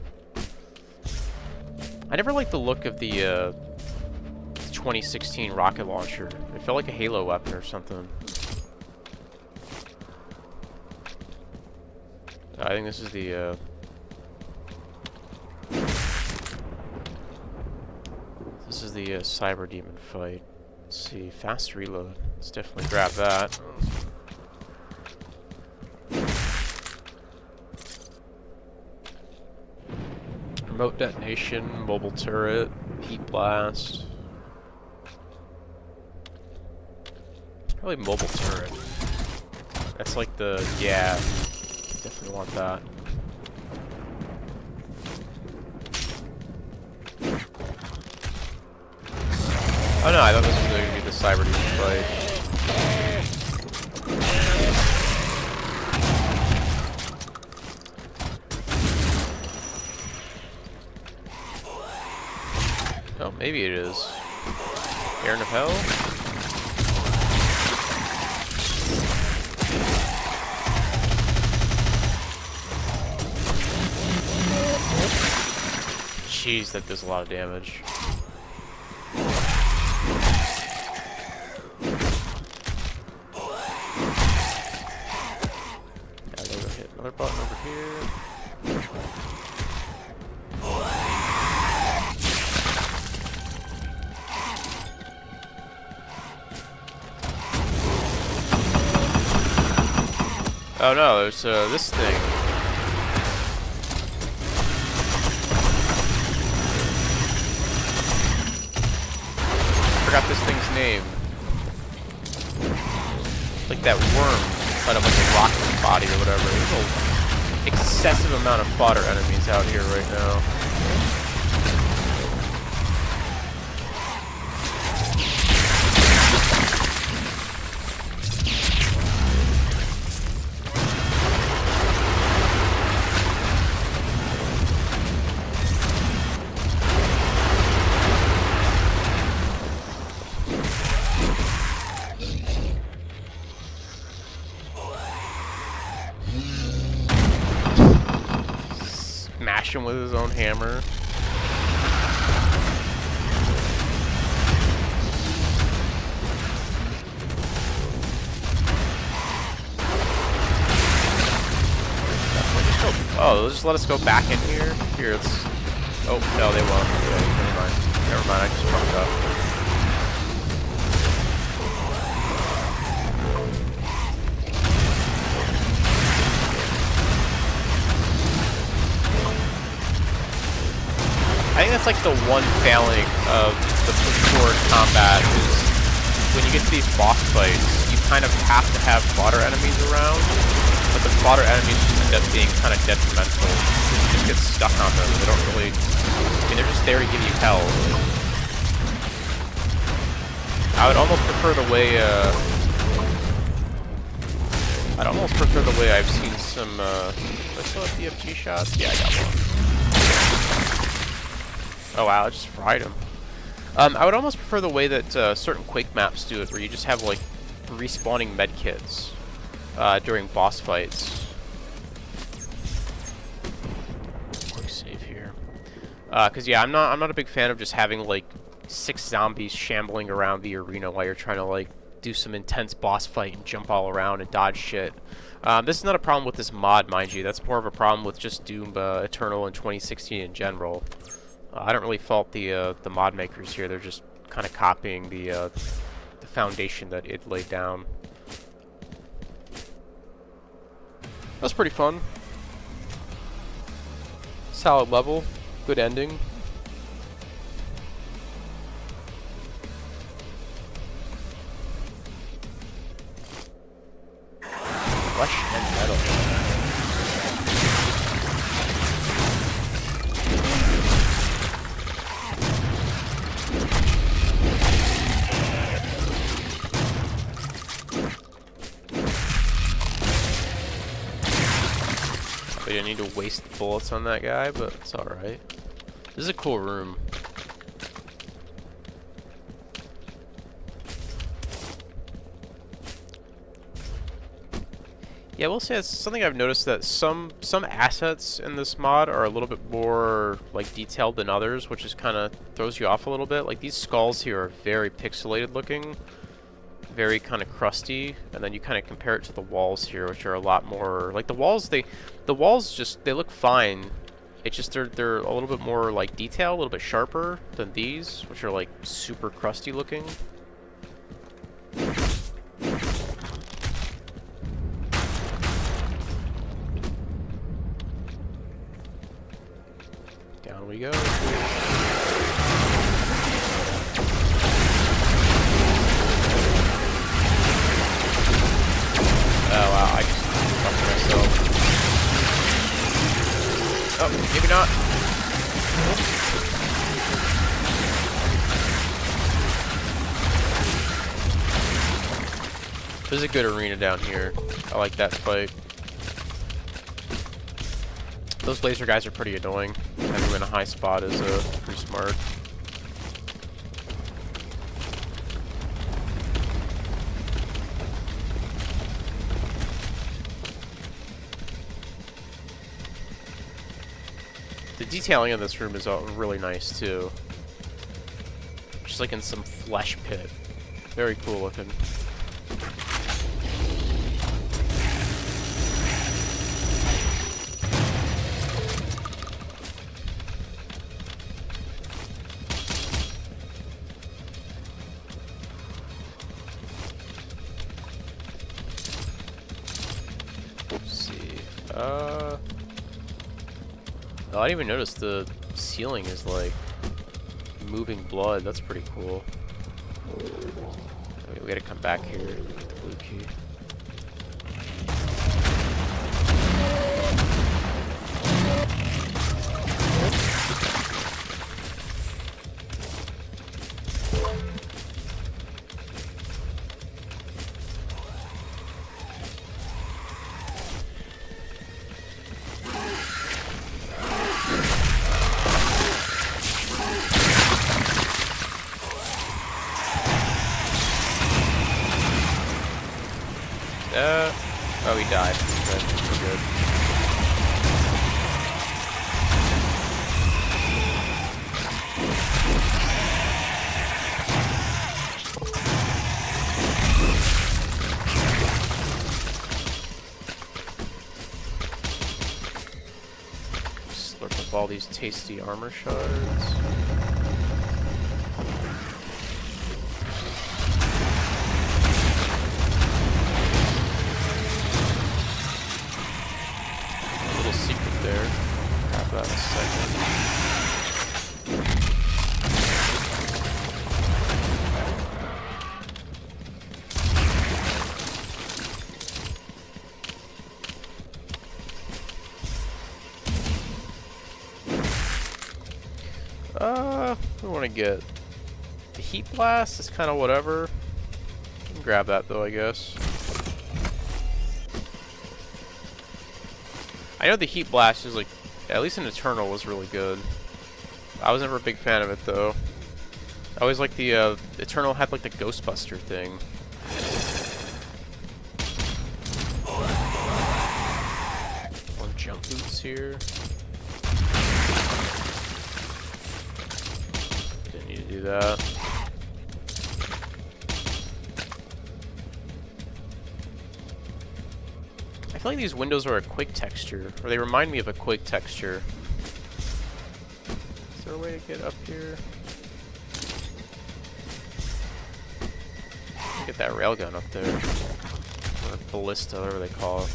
I never liked the look of the 2016 rocket launcher. It felt like a Halo weapon or something. I think this is the Cyber Demon fight. Let's see, fast reload. Let's definitely grab that. Remote detonation, mobile turret, heat blast. Probably mobile turret. That's like the, yeah, definitely want that. Oh no, I thought this was going to be the Cyber Demon fight. Oh, maybe it is. Aaron of Hell? Jeez, that does a lot of damage. Yeah, they're gonna hit another button over here. Oh no, there's this thing. Forgot this thing's name. Like that worm inside of like a rock's body or whatever. There's an excessive amount of fodder enemies out here right now. Smash him with his own hammer. Oh, they'll just let us go back in here? Here, it's... Oh, no, they won't. Yeah, never mind. Never mind, I just fucked up. I think that's like the one failing of the push-forward combat is when you get to these boss fights, you kind of have to have fodder enemies around, but the fodder enemies just end up being kind of detrimental. You just get stuck on them. They don't really... I mean, they're just there to give you hell. I would almost prefer the way, I'd almost prefer the way I've seen some, do I still have DFG shots? Yeah, I got one. Oh wow, I just fried him. I would almost prefer the way that certain Quake maps do it, where you just have like respawning medkits during boss fights. Quick save here, because yeah, I'm not a big fan of just having like 6 zombies shambling around the arena while you're trying to like do some intense boss fight and jump all around and dodge shit. This is not a problem with this mod, mind you. That's more of a problem with just Doom Eternal in 2016 in general. I don't really fault the mod makers here. They're just kind of copying the foundation that it laid down. That was pretty fun. Solid level, good ending. Flesh and metal. I didn't need to waste the bullets on that guy, but it's alright. This is a cool room. Yeah, I will say it's something I've noticed that some assets in this mod are a little bit more like detailed than others, which just kind of throws you off a little bit. Like these skulls here are very pixelated looking, very kind of crusty, and then you kind of compare it to the walls here, which are a lot more like the walls just they look fine. It's just they're a little bit more like detail, a little bit sharper than these, which are like super crusty looking. Down we we go. Oh wow, I just fucked myself. Oh, maybe not. There's a good arena down here. I like that fight. Those laser guys are pretty annoying. Having them in a high spot is pretty smart. The detailing of this room is really nice too. Just like in some flesh pit. Very cool looking. Oh, I didn't even notice the ceiling is like moving blood. That's pretty cool. Okay, we gotta come back here and get the blue key. Oh, he died. Okay, we're good. Slurp up all these tasty armor shards. That in a second. We want to get the heat blast. Is kind of whatever. We can grab that though, I guess. I know the heat blast is like, at least in Eternal, was really good. I was never a big fan of it though. I always liked the Eternal had like the Ghostbuster thing. More jump boots here. Didn't need to do that. I feel like these windows are a Quake texture, or they remind me of a Quake texture. Is there a way to get up here? Get that railgun up there. Or ballista, whatever they call it.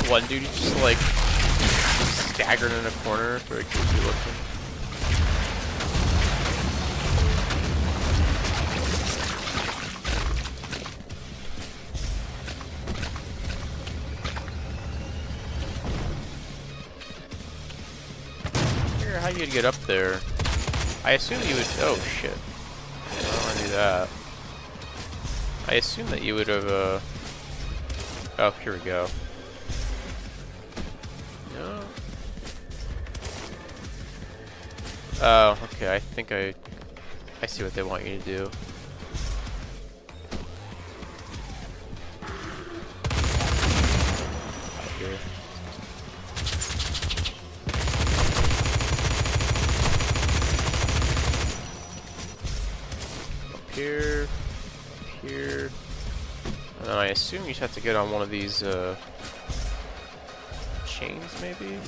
One dude just like staggered in a corner, very creepy looking. I wonder how you'd get up there. I assume you would. Oh shit! I don't want to do that. I assume that you would have. Oh, here we go. Oh, okay, I think I see what they want you to do. here. Up here, up here. And then I assume you just have to get on one of these chains, maybe?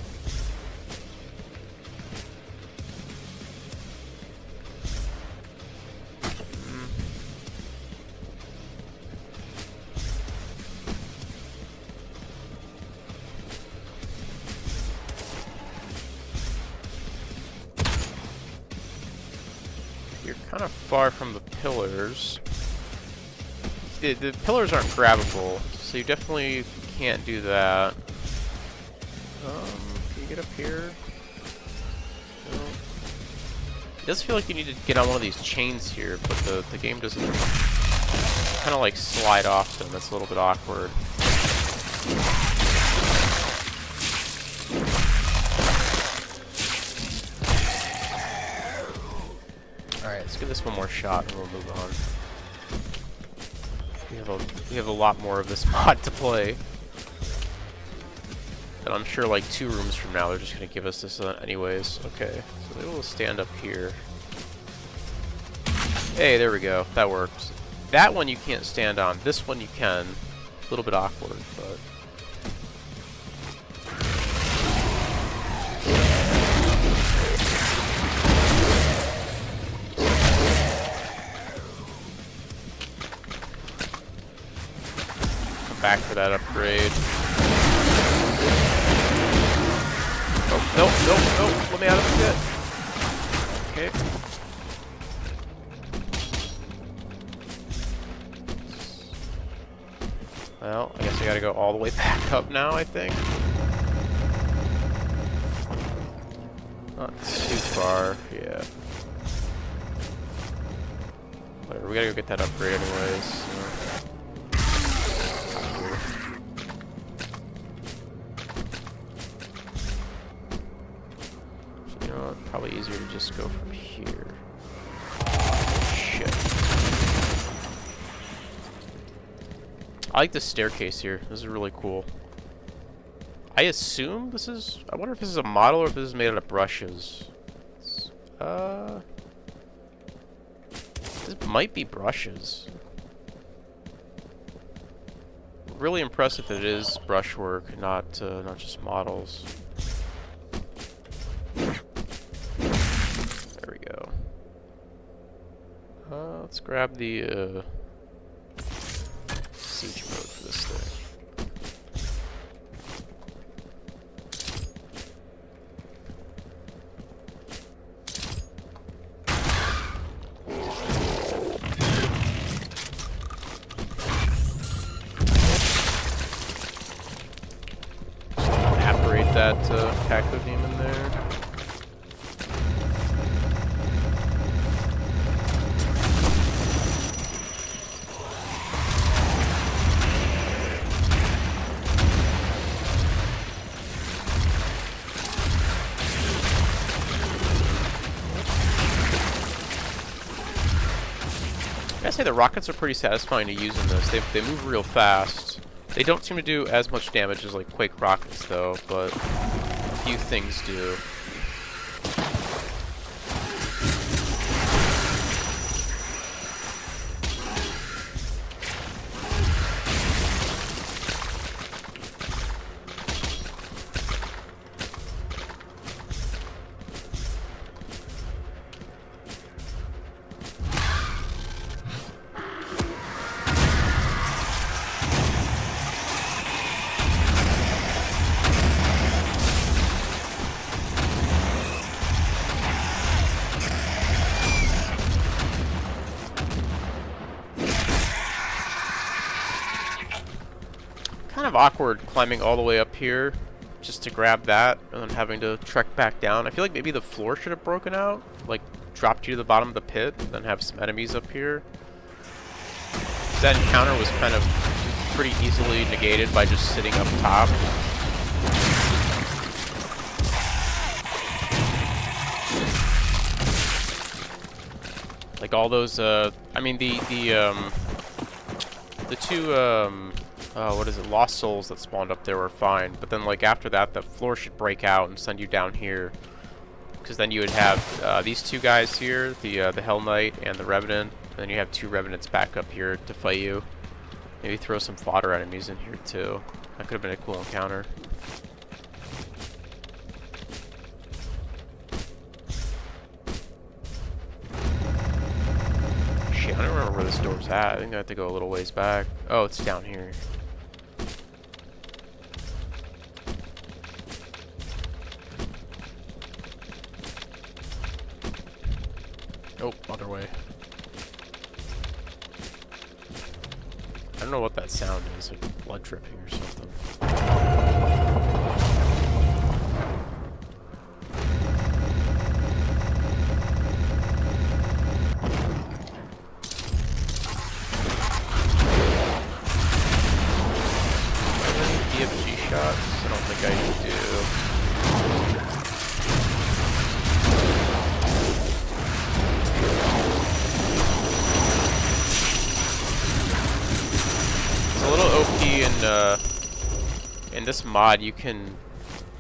You're kind of far from the pillars. The pillars aren't grabbable, so you definitely can't do that. Can you get up here? No. It does feel like you need to get on one of these chains here, but the game doesn't kind of like slide off them. That's a little bit awkward. Alright, let's give this one more shot and we'll move on. We have a lot more of this mod to play. And I'm sure like 2 rooms from now they're just going to give us this anyways. Okay, so they will stand up here. Hey, there we go. That works. That one you can't stand on. This one you can. A little bit awkward, but... back for that upgrade. Oh, no, no, no, let me out of the pit. Okay. Well, I guess I gotta go all the way back up now, I think. Not too far, yeah. Whatever, we gotta go get that upgrade anyways. So. Probably easier to just go from here. Shit. I like this staircase here. This is really cool. I assume this is... I wonder if this is a model or if this is made out of brushes. This might be brushes. Really impressive that it is brushwork, not just models. Let's grab the siege mode for this thing. Apparate that Cacto Demon there. I gotta say the rockets are pretty satisfying to use in this. They move real fast. They don't seem to do as much damage as like Quake rockets though, but a few things do. Kind of awkward climbing all the way up here just to grab that and then having to trek back down. I feel like maybe the floor should have broken out, like dropped you to the bottom of the pit, and then have some enemies up here. That encounter was kind of pretty easily negated by just sitting up top. Like all those, I mean the two what is it? Lost souls that spawned up there were fine, but then like after that, the floor should break out and send you down here, because then you would have these two guys here, the Hell Knight and the Revenant, and then you have two Revenants back up here to fight you. Maybe throw some fodder enemies in here too. That could have been a cool encounter. Shit, I don't remember where this door's at. I think I have to go a little ways back. Oh, it's down here. Oh, other way. I don't know what that sound is, like blood dripping or something. DFG shots? I don't think I do. It's a little OP in this mod. You can.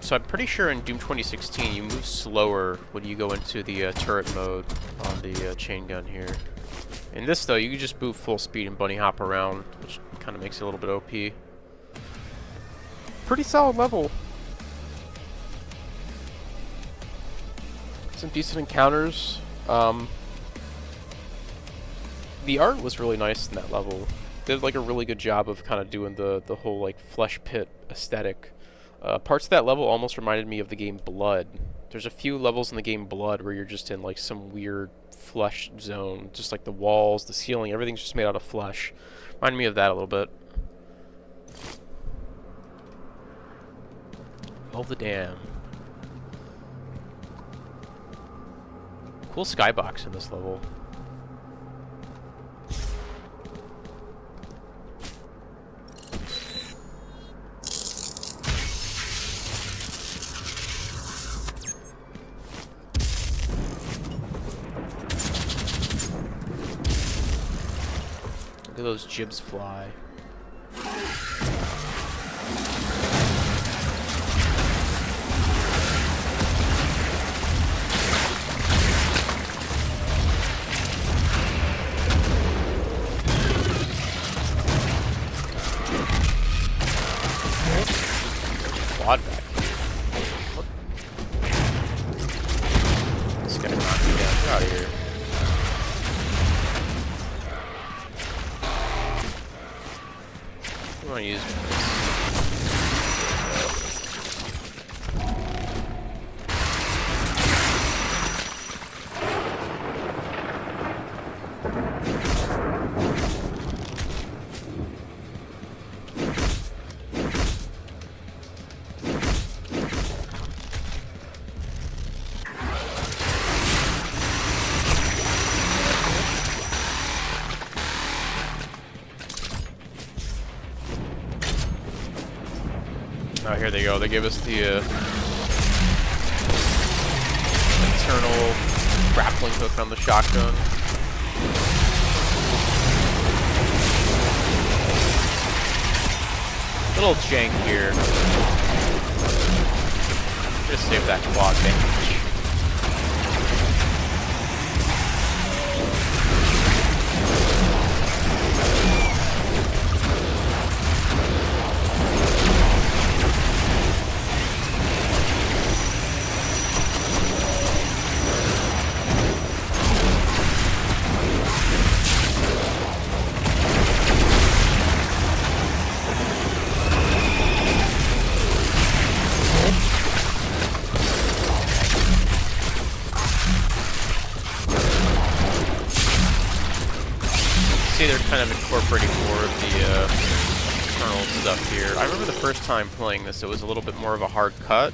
So I'm pretty sure in Doom 2016 you move slower when you go into the turret mode on the chain gun here. In this though, you can just move full speed and bunny hop around, which kind of makes it a little bit OP. Pretty solid level. Some decent encounters. The art was really nice in that level. Did like a really good job of kind of doing the whole like flesh pit aesthetic. Parts of that level almost reminded me of the game Blood. There's a few levels in the game Blood where you're just in like some weird flesh zone, just like the walls, the ceiling, everything's just made out of flesh. Reminded me of that a little bit. Oh, the dam. Cool skybox in this level. Look at those jibs fly. Quad back here. What? This guy knocked me down. Get out of here. I want to use this. Oh, here they go. They gave us the internal grappling hook on the shotgun. Little jank here. Just save that quad damage. See, they're kind of incorporating more of the internal stuff here. I remember the first time playing this, it was a little bit more of a hard cut.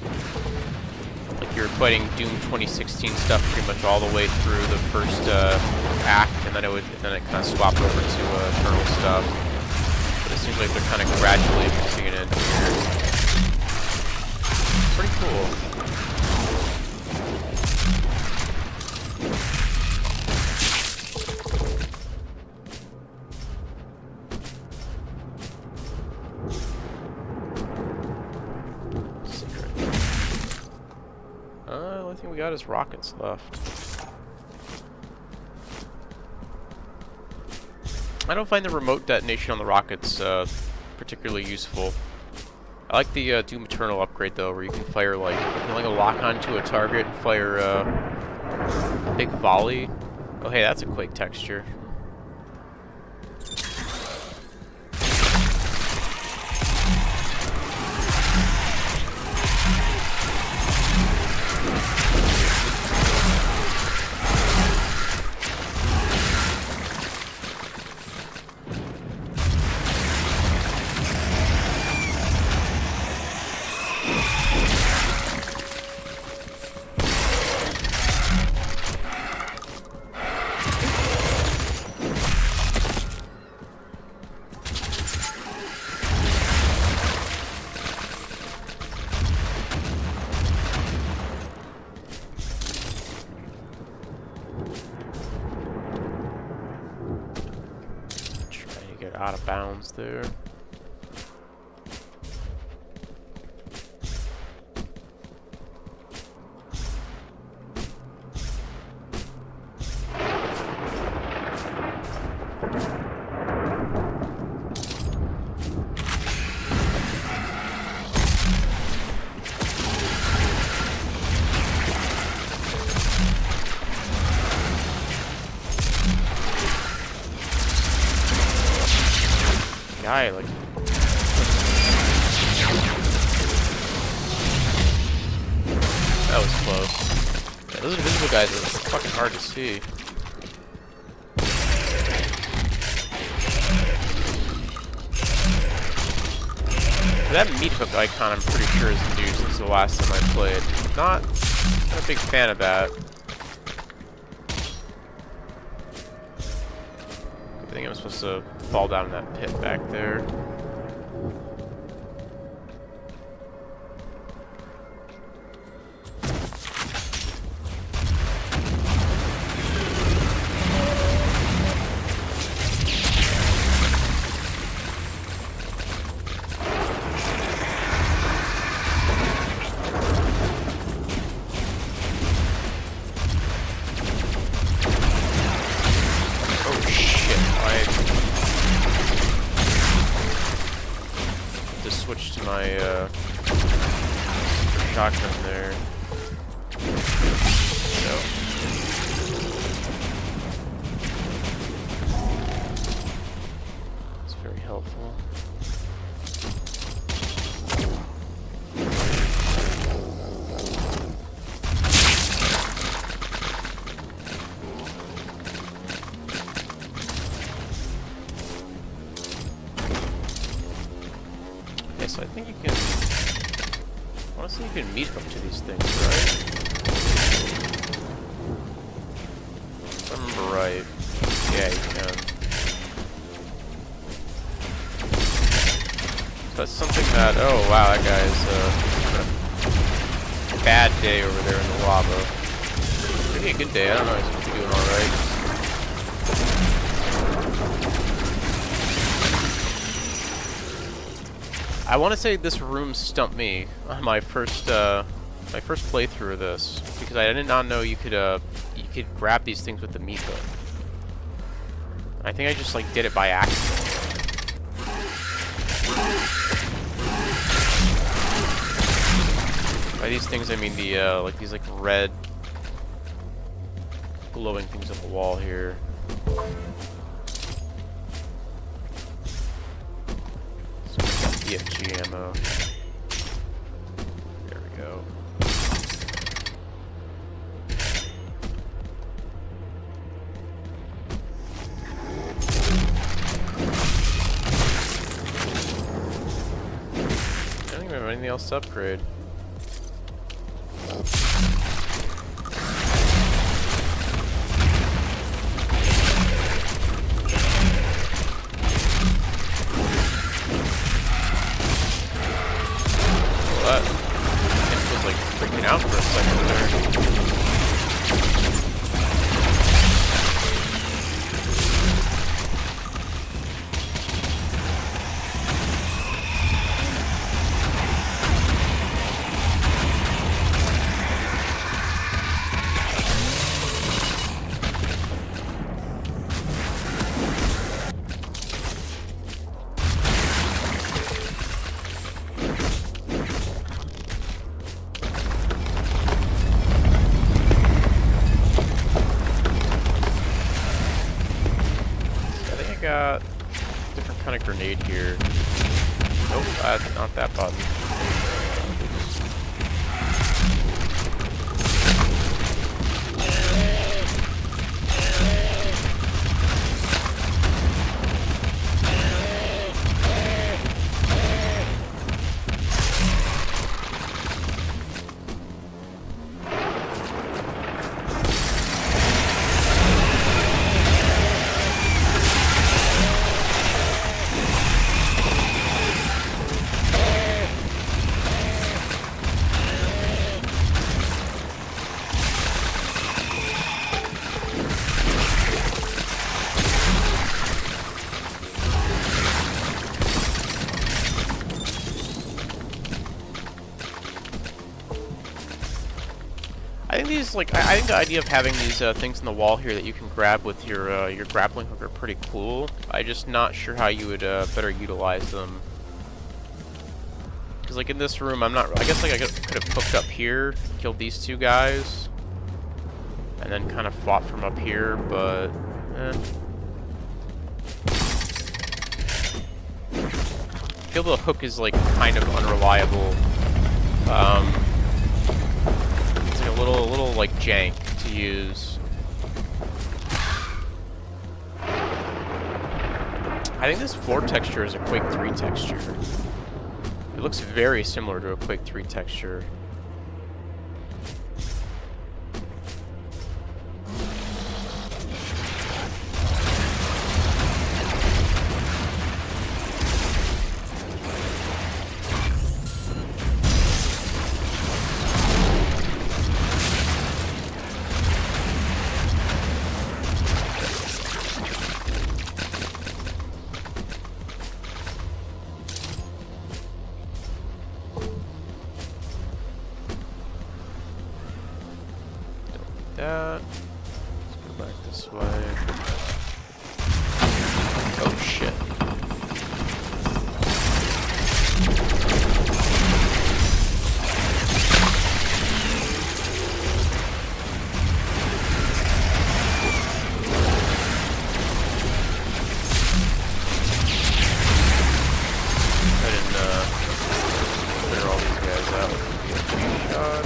Like you're fighting Doom 2016 stuff pretty much all the way through the first act, and then it kind of swapped over to internal stuff. But it seems like they're kind of gradually mixing it in here. Pretty cool. thing we got is rockets left. I don't find the remote detonation on the rockets particularly useful. I like the Doom Eternal upgrade though, where you can fire like you can like lock onto a target and fire a big volley. Oh hey, that's a Quake texture. Out of bounds there. Guy, like that was close. Yeah, those invisible guys are fucking hard to see. That meat hook icon, I'm pretty sure is new since the last time I played. Not a big fan of that. I think I'm supposed to fall down in that pit back there. Switch to my shotgun there. No. It's very helpful. So I think you can, honestly you can meet up to these things, right? If I remember right. Yeah, you can. So that's something that, oh wow, that guy's a bad day over there in the lava. Maybe a good day, I don't know, he's supposed to be doing alright. I want to say this room stumped me on my first playthrough of this because I did not know you could grab these things with the meat hook. I think I just like did it by accident. By these things I mean the like these like red glowing things on the wall here. fte ammo. There we go. I don't think we have anything else to upgrade. It was like freaking out for a second there. kind of grenade here. Nope, not that button. I think the idea of having these things in the wall here that you can grab with your grappling hook are pretty cool. I'm just not sure how you would better utilize them. Because like in this room, I'm not. I guess like I could have hooked up here, killed these two guys, and then kind of fought from up here. But I feel the hook is like kind of unreliable. A little like jank to use. I think this floor texture is a Quake 3 texture. It looks very similar to a Quake 3 texture. Let's go back this way. Oh shit. I didn't clear all these guys out with a shot.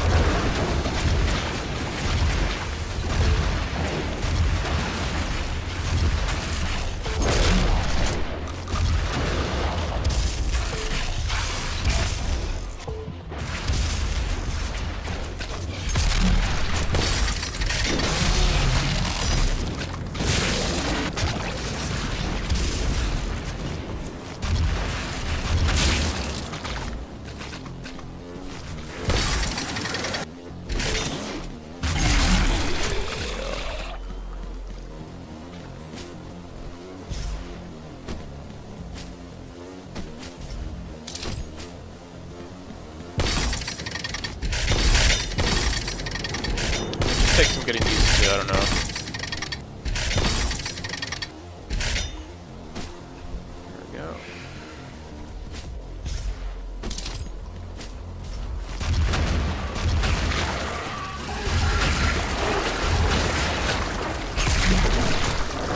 Take some getting used to, I don't know. There we go.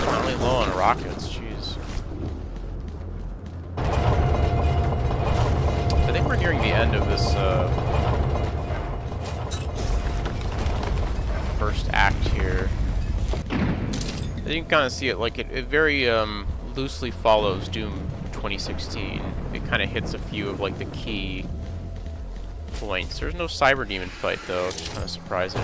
Finally low on rockets, jeez. I think we're nearing the end of this, first act here. You can kind of see it like it very loosely follows Doom 2016. It kind of hits a few of like the key points. There's no Cyber Demon fight though, which is kind of surprising.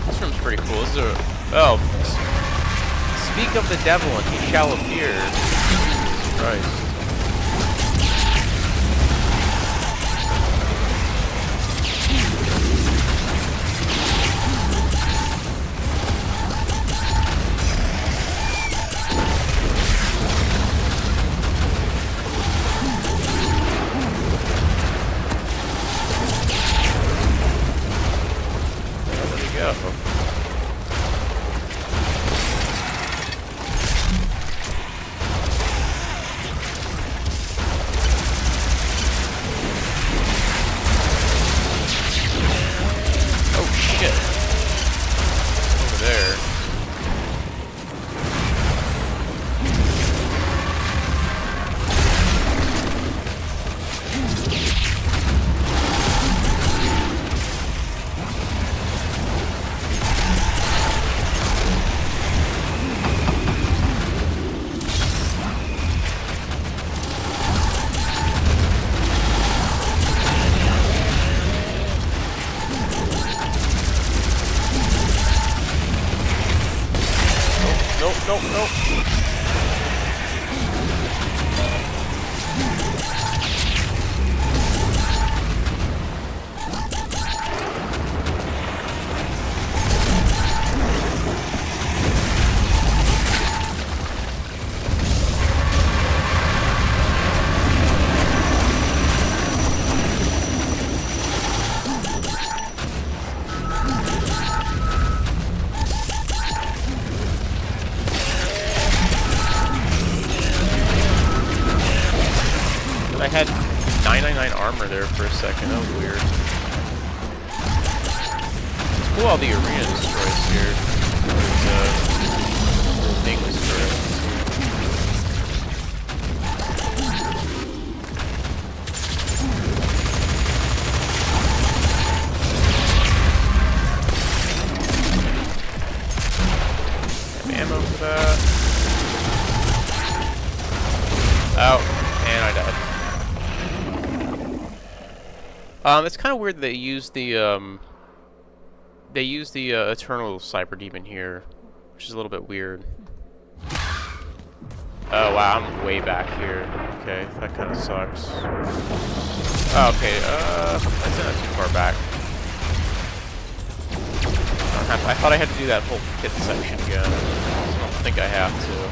This room's pretty cool. This is a speak of the devil and he shall appear. Jesus Christ. There we go. nope, nope. I had 999 armor there for a second. That was weird. It's cool how the arena destroys here. The thing destroys. Have ammo for that. Oh, and I died. It's kind of weird that they use the Eternal Cyber Demon here, which is a little bit weird. Oh wow, I'm way back here. Okay, that kind of sucks. Oh, okay, that's not too far back. I thought I had to do that whole pit section again. I don't think I have to.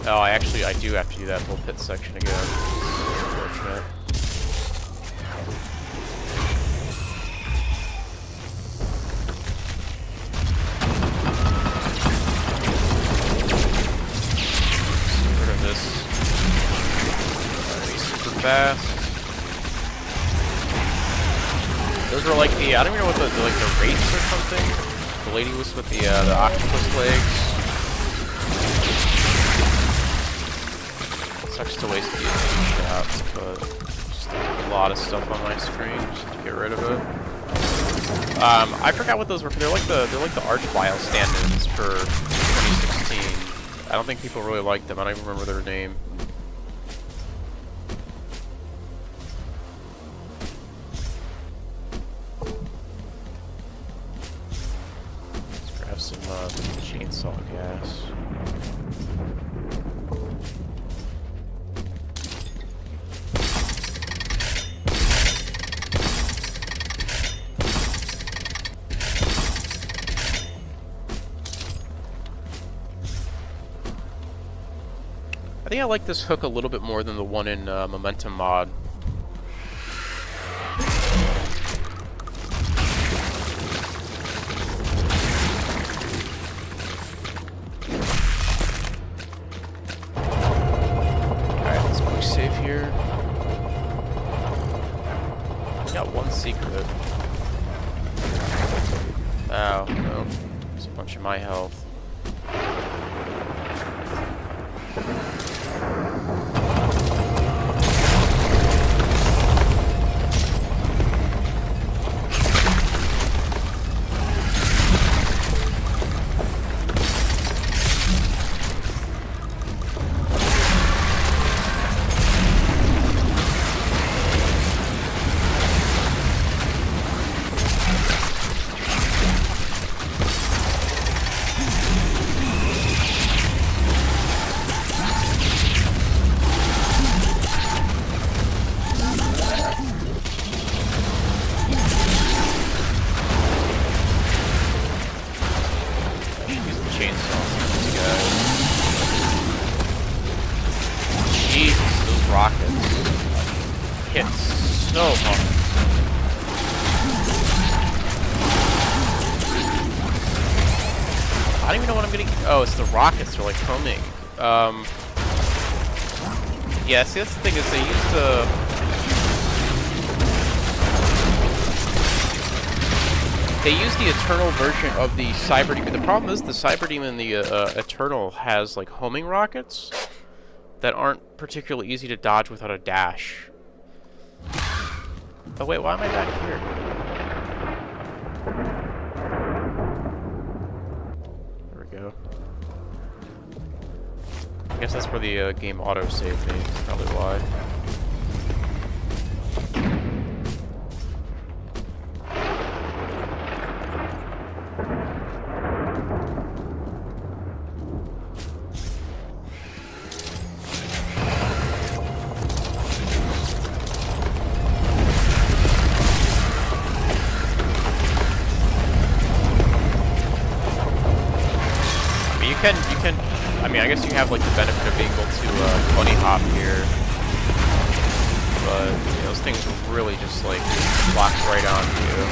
Oh, I do have to do that whole pit section again. Unfortunate. Get rid of this. Be super fast. Those were like the, I don't even know what like the wraiths or something. The lady was with the octopus legs. Sucks to waste the enemy shots, but just a lot of stuff on my screen just to get rid of it. I forgot what those were. They're like the Archvile stand-ins for 2016. I don't think people really like them. I don't even remember their name. Let's grab some chainsaw gas. I think I like this hook a little bit more than the one in Momentum mod. Alright, let's quick save here. Got one secret. Oh, no. There's a bunch of my health. I don't even know what I'm getting. Oh, it's the rockets are like homing. Yeah, see, that's the thing is they used the Eternal version of the Cyber Demon. The problem is the Cyber Demon, the Eternal, has like homing rockets that aren't particularly easy to dodge without a dash. Oh wait, why am I back here? go. I guess that's where the game auto-saved me. That's probably why. You can, I mean, I guess you have like the benefit of being able to bunny hop here, but you know, those things really just like lock right onto you.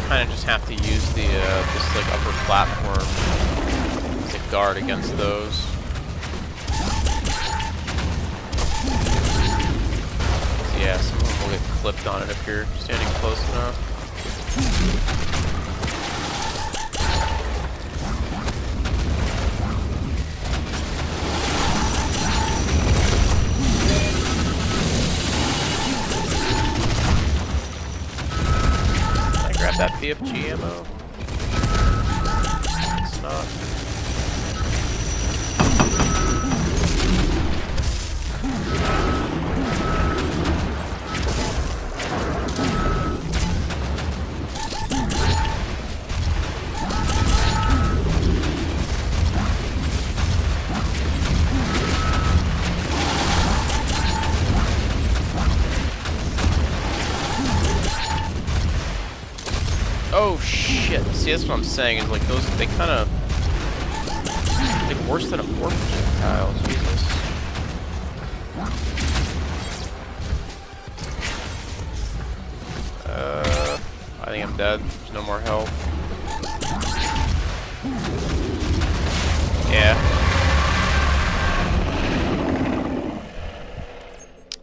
Kind of just have to use the this like upper platform to guard against those. So yeah, some of them will get clipped on it if you're standing close enough. That fte ammo? It's not. Oh shit! See, that's what I'm saying. Is like those, they kind of like worse than a warp projectile. Jesus. I think I'm dead. There's no more health. Yeah.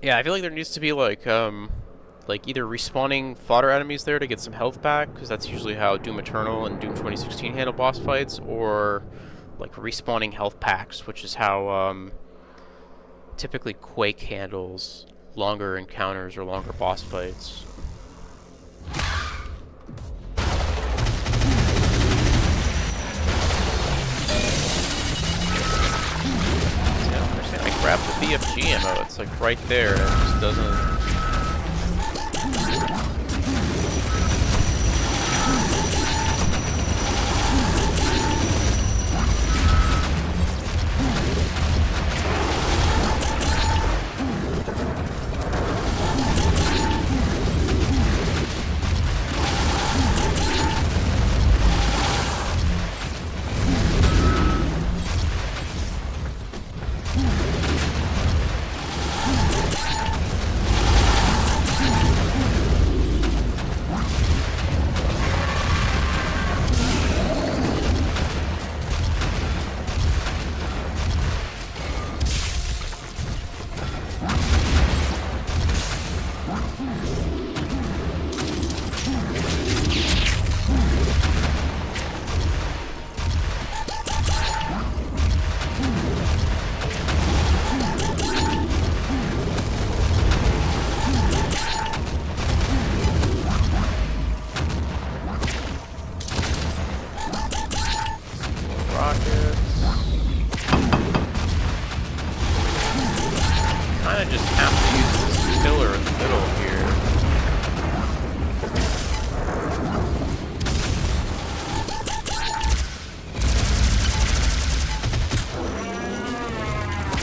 Yeah, I feel like there needs to be like either respawning fodder enemies there to get some health back, because that's usually how Doom Eternal and Doom 2016 handle boss fights, or like respawning health packs, which is how typically Quake handles longer encounters or longer boss fights. See, I don't understand. I grabbed the BFG ammo, it's like right there, and it just doesn't...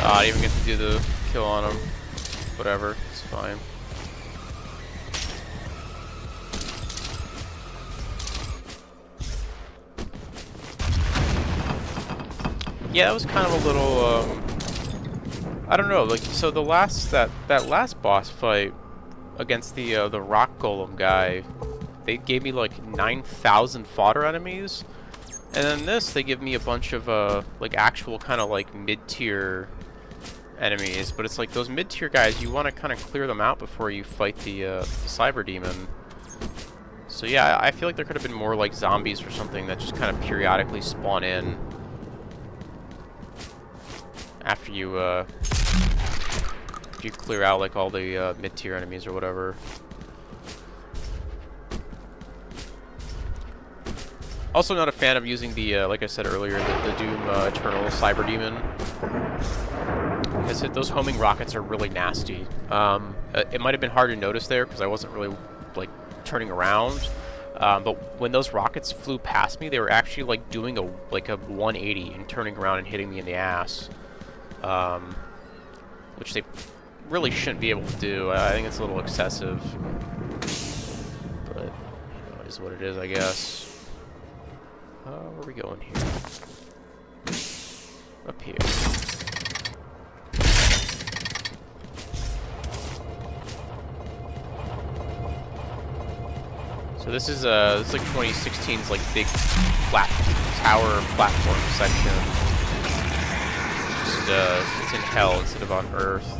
I didn't even get to do the kill on him. Whatever, it's fine. Yeah, that was kind of a little, I don't know, like, so the last, that last boss fight against the rock golem guy, they gave me like 9,000 fodder enemies, and then this, they give me a bunch of, like, actual kind of like mid-tier enemies, but it's like those mid-tier guys, you want to kind of clear them out before you fight the cyber demon. So yeah, I feel like there could have been more like zombies or something that just kind of periodically spawn in after you clear out like all the mid-tier enemies or whatever. Also not a fan of using the, like I said earlier, the Doom Eternal Cyber Demon. Because those homing rockets are really nasty. It might have been hard to notice there because I wasn't really like turning around. But when those rockets flew past me, they were actually like doing a 180 and turning around and hitting me in the ass. Which they really shouldn't be able to do. I think it's a little excessive. But, you know, it is what it is, I guess. Where are we going here? Up here. So this is like 2016's like big flat tower platform section. Just it's in hell instead of on Earth.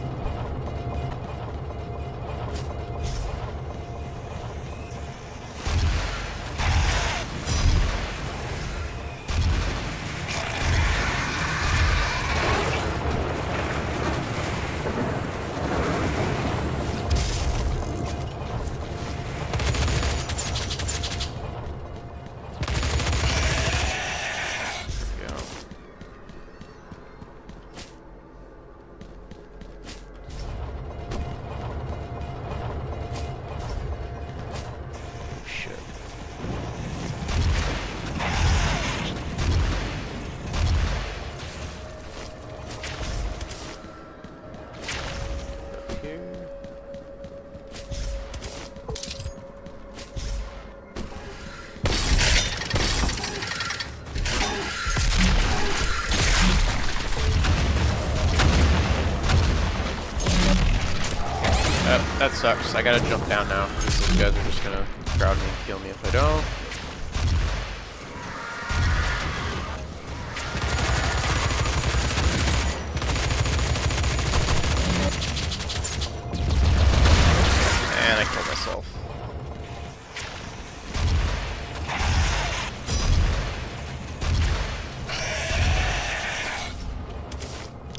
That sucks. I gotta jump down now, because these guys are just gonna crowd me and kill me if I don't. And I killed myself.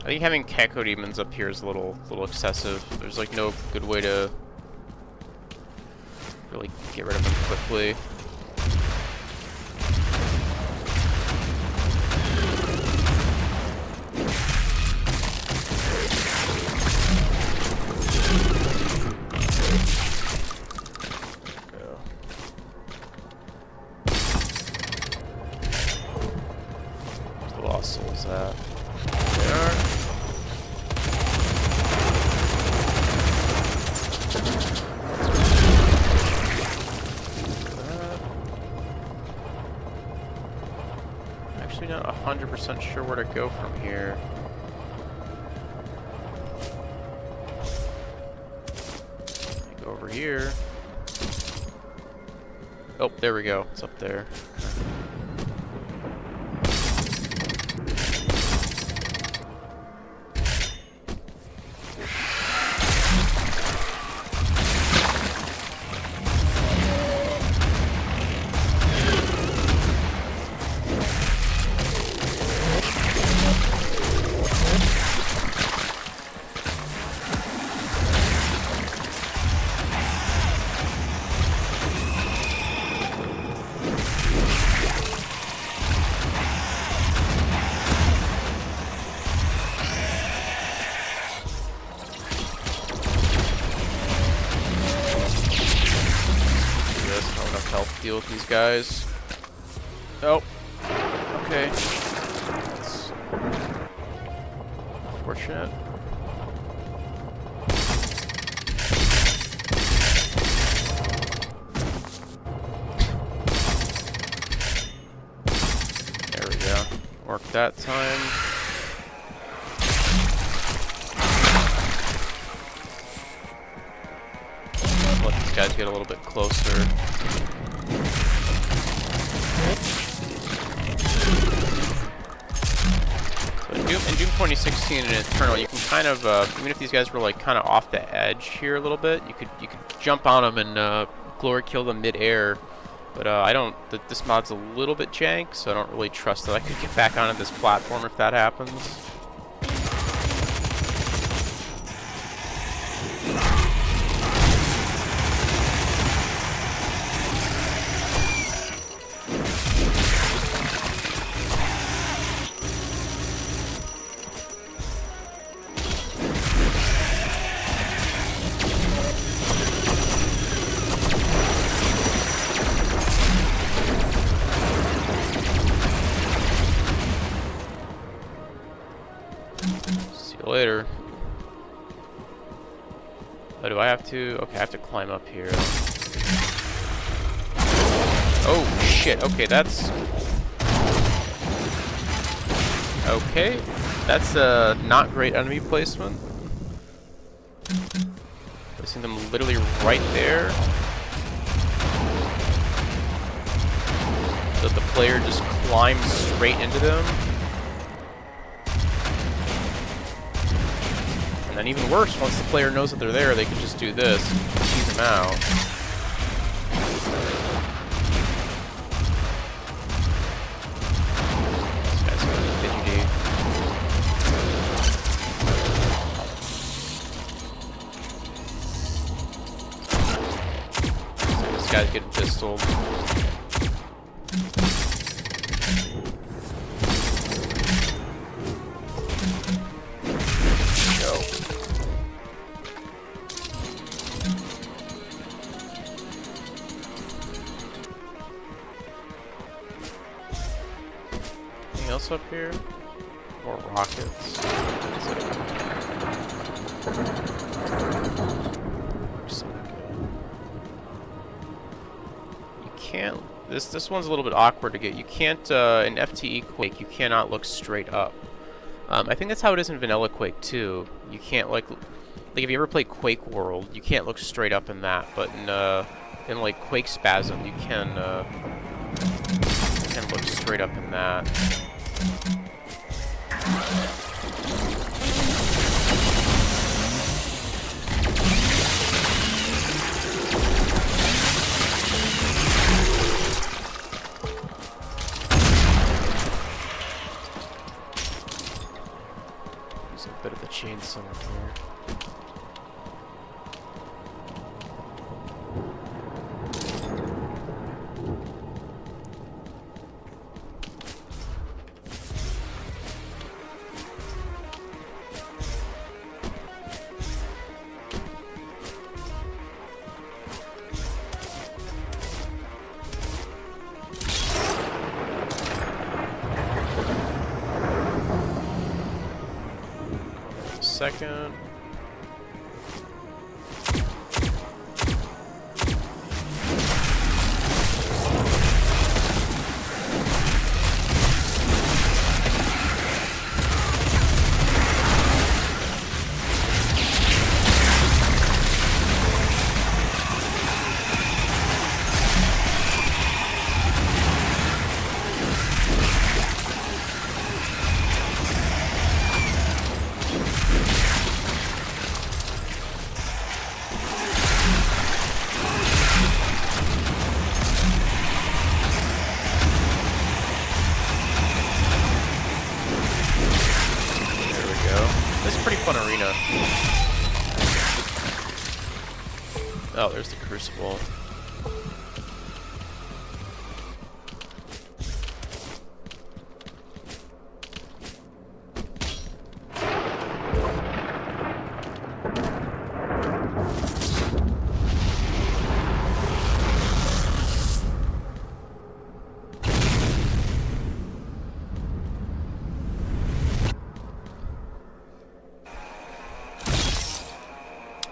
I think having Keko demons up here is a little excessive. There's like no good way to really get rid of them quickly. Where's the lost souls at? There they are. Not 100% sure where to go from here. Go over here. Oh, there we go. It's up there. Deal with these guys. Oh, okay. That's unfortunate. There we go. Worked that time. Let these guys get a little bit closer. In Doom 2016 and Eternal, you can kind of, even if these guys were like kind of off the edge here a little bit, you could jump on them and glory kill them mid-air. But I don't. This mod's a little bit jank, so I don't really trust that I could get back onto this platform if that happens. Later. Oh, do I have to? Okay, I have to climb up here. Oh, shit. Okay, that's... Okay. That's not great enemy placement. Placing them literally right there. So that the player just climbs straight into them. And even worse, once the player knows that they're there, they can just do this, tease them out. This guy's gonna be fidgety. So this guy's getting pistoled. Else up here? More rockets. You can't. This one's a little bit awkward to get. You can't in FTE Quake. You cannot look straight up. I think that's how it is in Vanilla Quake too. You can't like if you ever play Quake World, you can't look straight up in that. But in like Quake Spasm, you can look straight up in that. Use a bit of the chainsaw here. Second. Pretty fun arena. Oh, there's the Crucible.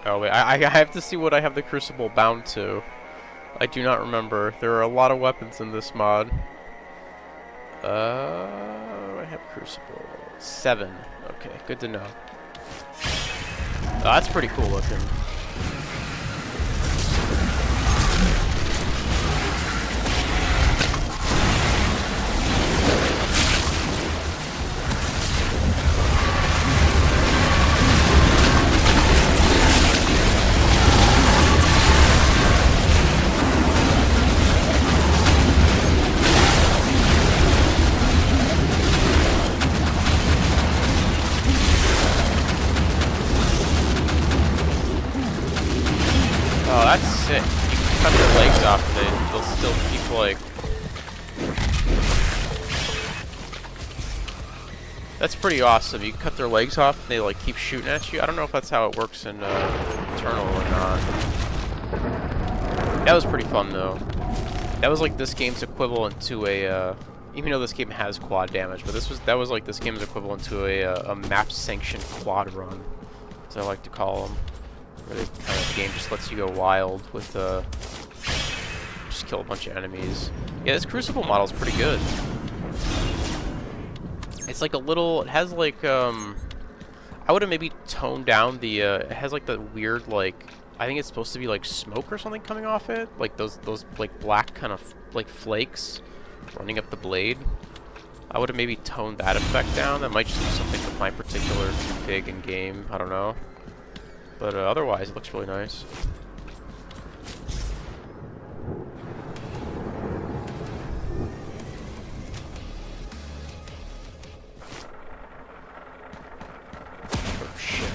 Oh wait, I have to see what I have the Crucible bound to. I do not remember. There are a lot of weapons in this mod. I have Crucible 7. Okay, good to know. Oh, that's pretty cool looking. Oh, that's sick. You can cut their legs off and they'll still keep, like... That's pretty awesome. You can cut their legs off and they, like, keep shooting at you. I don't know if that's how it works in Eternal or not. That was pretty fun, though. That was, like, this game's equivalent to a, even though this game has quad damage, but that was, like, this game's equivalent to a map-sanctioned quad run, as I like to call them. Where the game just lets you go wild with just kill a bunch of enemies. Yeah, this Crucible model is pretty good. It's like a little. It has like I would have maybe toned down the. It has like the weird like. I think it's supposed to be like smoke or something coming off it, like those like black kind of like flakes running up the blade. I would have maybe toned that effect down. That might just be something with my particular config and game. I don't know. But otherwise, it looks really nice. Oh, shit.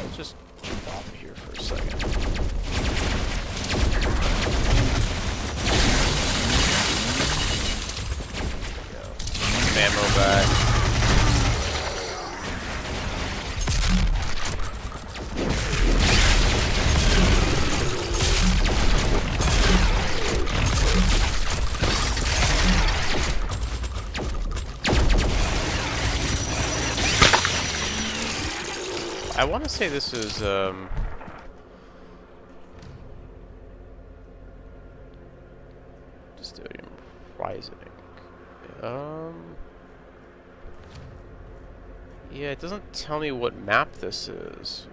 Let's just jump off of here for a second. Ammo back. I want to say this is Custodian Rising. Yeah, it doesn't tell me what map this is.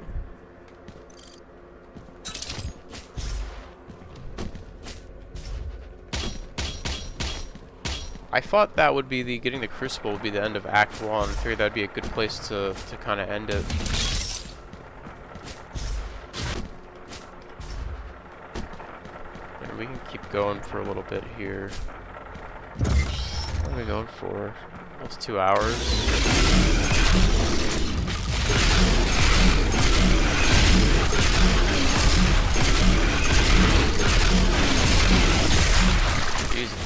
I thought that would be getting the Crucible would be the end of Act 1. I figured that'd be a good place to kind of end it. And we can keep going for a little bit here. What are we going for? Almost 2 hours. Jesus.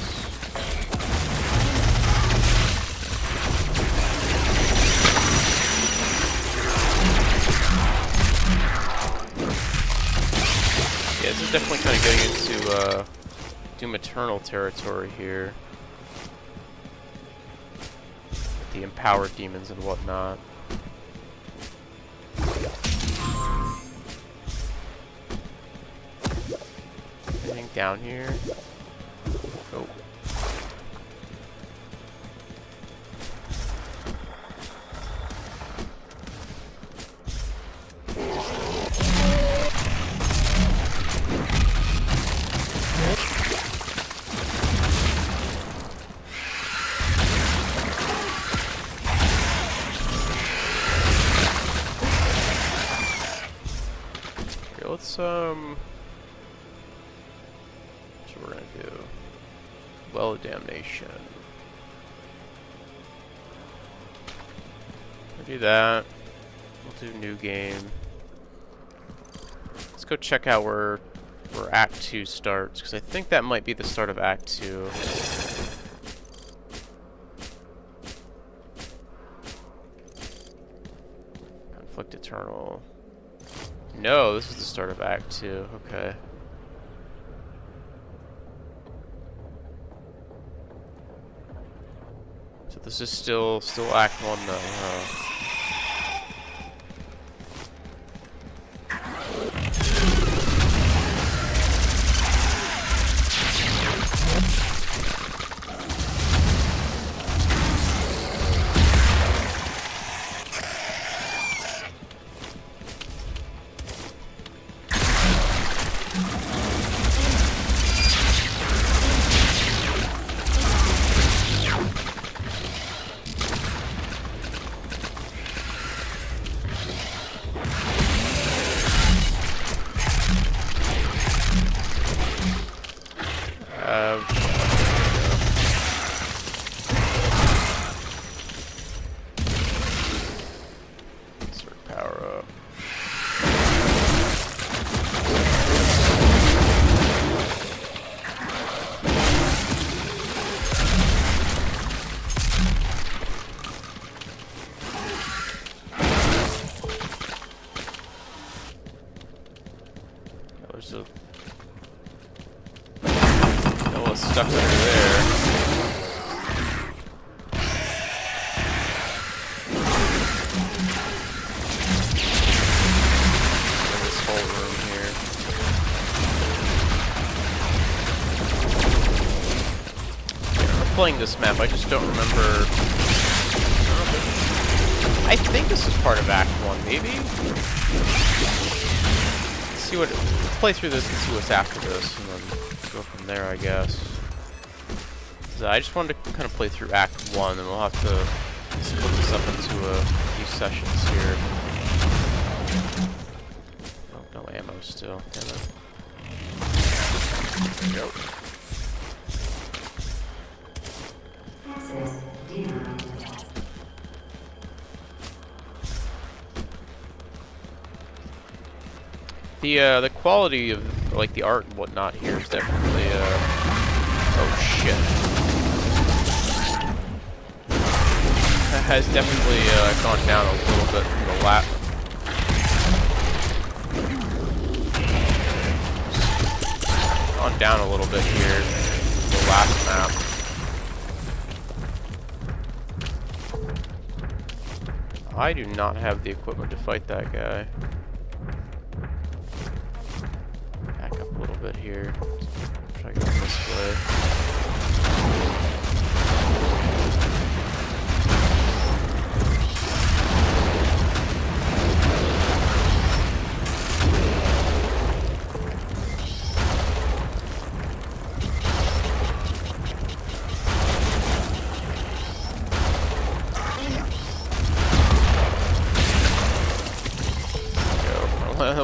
Yeah, this is definitely kind of getting into Doom Eternal territory here. The empowered demons and whatnot. Anything down here? Oh. Let's what we're gonna do. Well of Damnation. We'll do that. We'll do new game. Let's go check out where Act 2 starts, because I think that might be the start of Act 2. Conflict Eternal. No, this is the start of Act 2. Okay. So this is still Act 1 though, huh? Stuck under there. In this whole room here. I remember playing this map, I just don't remember. I think this is part of Act 1, maybe? Let's see what. Let's play through this and see what's after this, and then go from there, I guess. I just wanted to kind of play through Act 1, and we'll have to split this up into a few sessions here. Oh, no ammo still. Damn it. There we go. The quality of like the art and whatnot here is definitely oh shit. Has definitely gone down a little bit from the lap. Gone down a little bit here from the last map. I do not have the equipment to fight that guy. Back up a little bit here. Try going this way.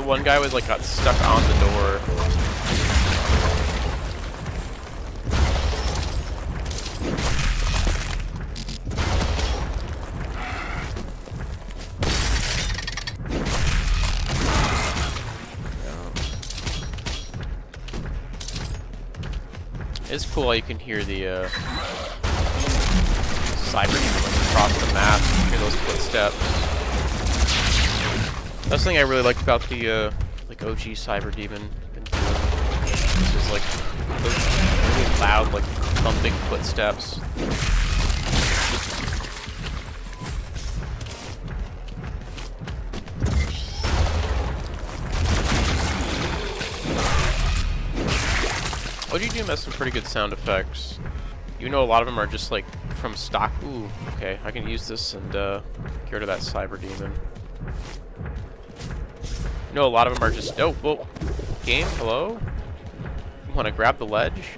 One guy was like got stuck on the door. It's cool how you can hear the cyber across the map. You can hear those footsteps. That's the thing I really like about the like OG Cyber Demon been doing. It's just like those really loud, like thumping footsteps. OG Doom has some pretty good sound effects. You know, a lot of them are just like from stock. Ooh, okay, I can use this and get rid of that Cyber Demon. You know, a lot of them are just, oh, whoa, game, hello? You want to grab the ledge?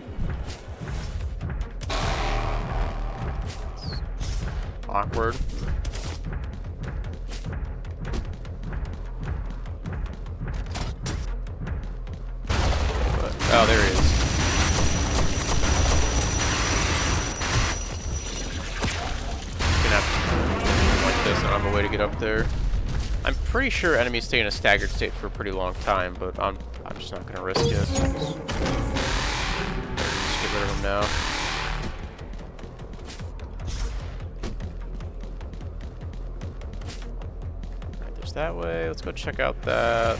It's awkward. But, oh, there he is. Gonna have to like this, I don't have a way to get up there. I'm pretty sure enemies stay in a staggered state for a pretty long time, but I'm just not gonna risk it. Just get rid of them now. Alright, there's that way. Let's go check out that.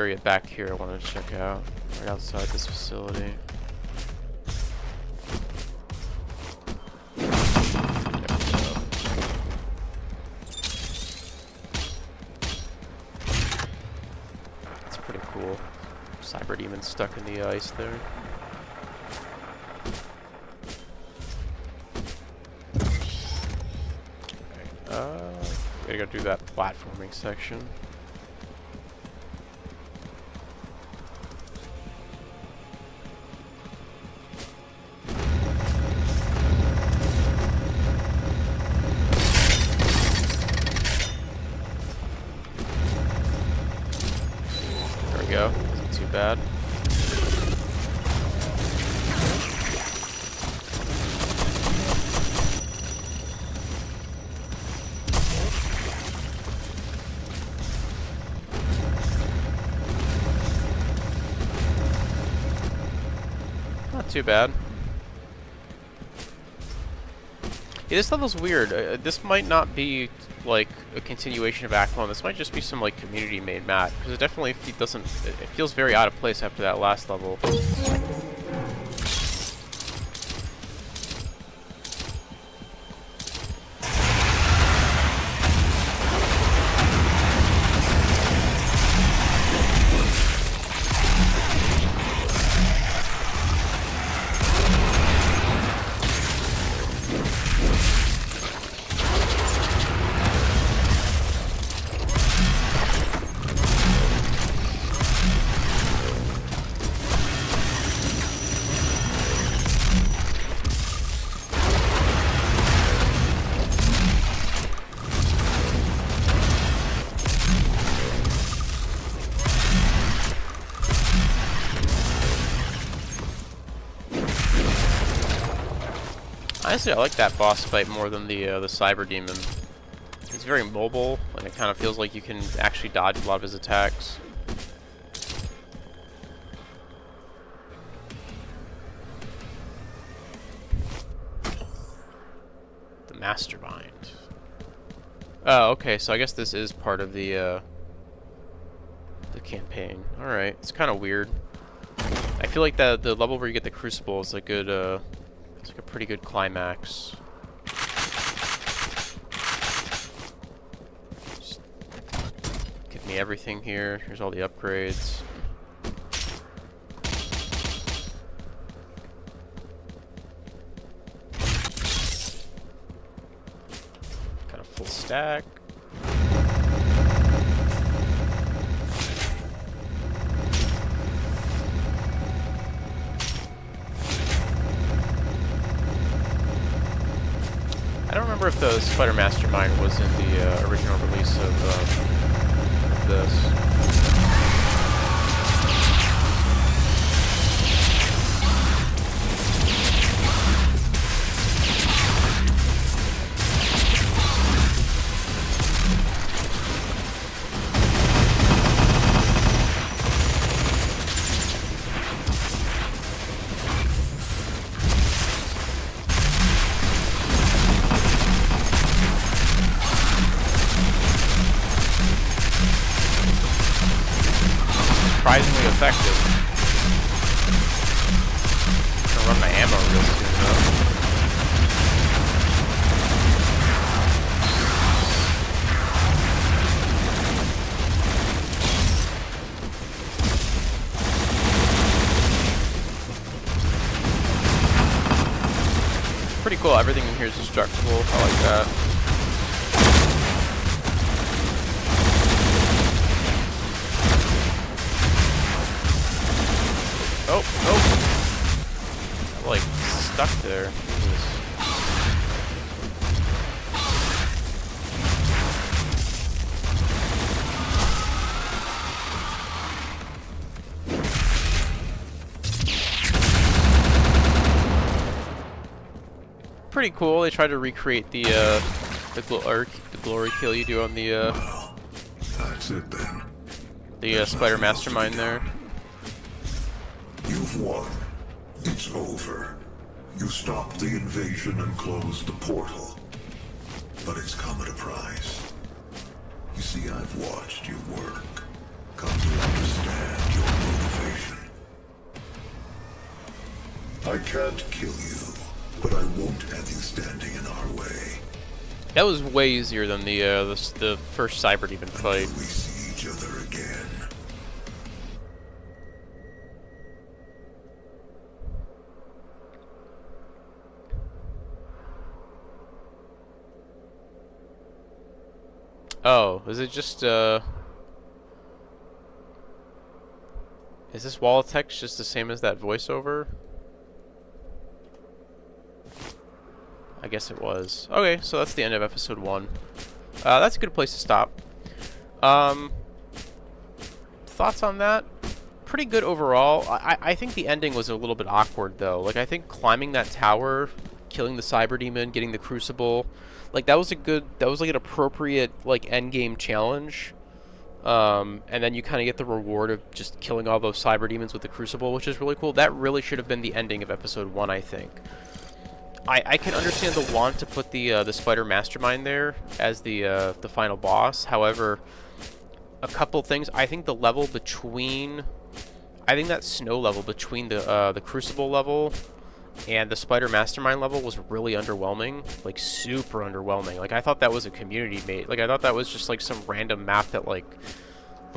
area back here I wanted to check out, right outside this facility. That's pretty cool. Cyber demon stuck in the ice there. We gotta go do that platforming section. There we go. Isn't too bad. Too bad. Yeah, this level's weird. This might not be like a continuation of Act 1. This might just be some like community-made map, because it definitely doesn't. It feels very out of place after that last level. Honestly, I like that boss fight more than the Cyber Demon. He's very mobile, and it kind of feels like you can actually dodge a lot of his attacks. The Mastermind. Oh, okay, so I guess this is part of the campaign. Alright, it's kind of weird. I feel like the level where you get the Crucible is a good, it's like a pretty good climax. Just give me everything here. Here's all the upgrades. Kind of full stack. I don't remember if the Spider Mastermind was in the original release of this. Surprisingly effective. I'm gonna run my ammo real soon though. Pretty cool. Everything in here is destructible. I like that. Oh, oh! I'm like stuck there. Jesus. Pretty cool. They tried to recreate the glory kill you do on the Well, that's it then. Spider Mastermind there. You've won. It's over. You stopped the invasion and closed the portal. But it's come at a price. You see, I've watched you work. Come to understand. I can't kill you, but I won't have you standing in our way. That was way easier than the first Cyber Demon fight. Until we see each other again. Oh, is it just is this wall text just the same as that voiceover? I guess it was. Okay, so that's the end of episode 1. That's a good place to stop. Thoughts on that? Pretty good overall. I think the ending was a little bit awkward though. Like I think climbing that tower, killing the Cyber Demon, getting the Crucible, like that was like an appropriate like end game challenge. And then you kind of get the reward of just killing all those Cyber Demons with the Crucible, which is really cool. That really should have been the ending of episode 1, I think. I can understand the want to put the Spider Mastermind there as the final boss. However, a couple things. I think the level between, I think that snow level between the Crucible level and the Spider Mastermind level was really underwhelming, like super underwhelming. Like I thought that was a community made. Like I thought that was just like some random map that like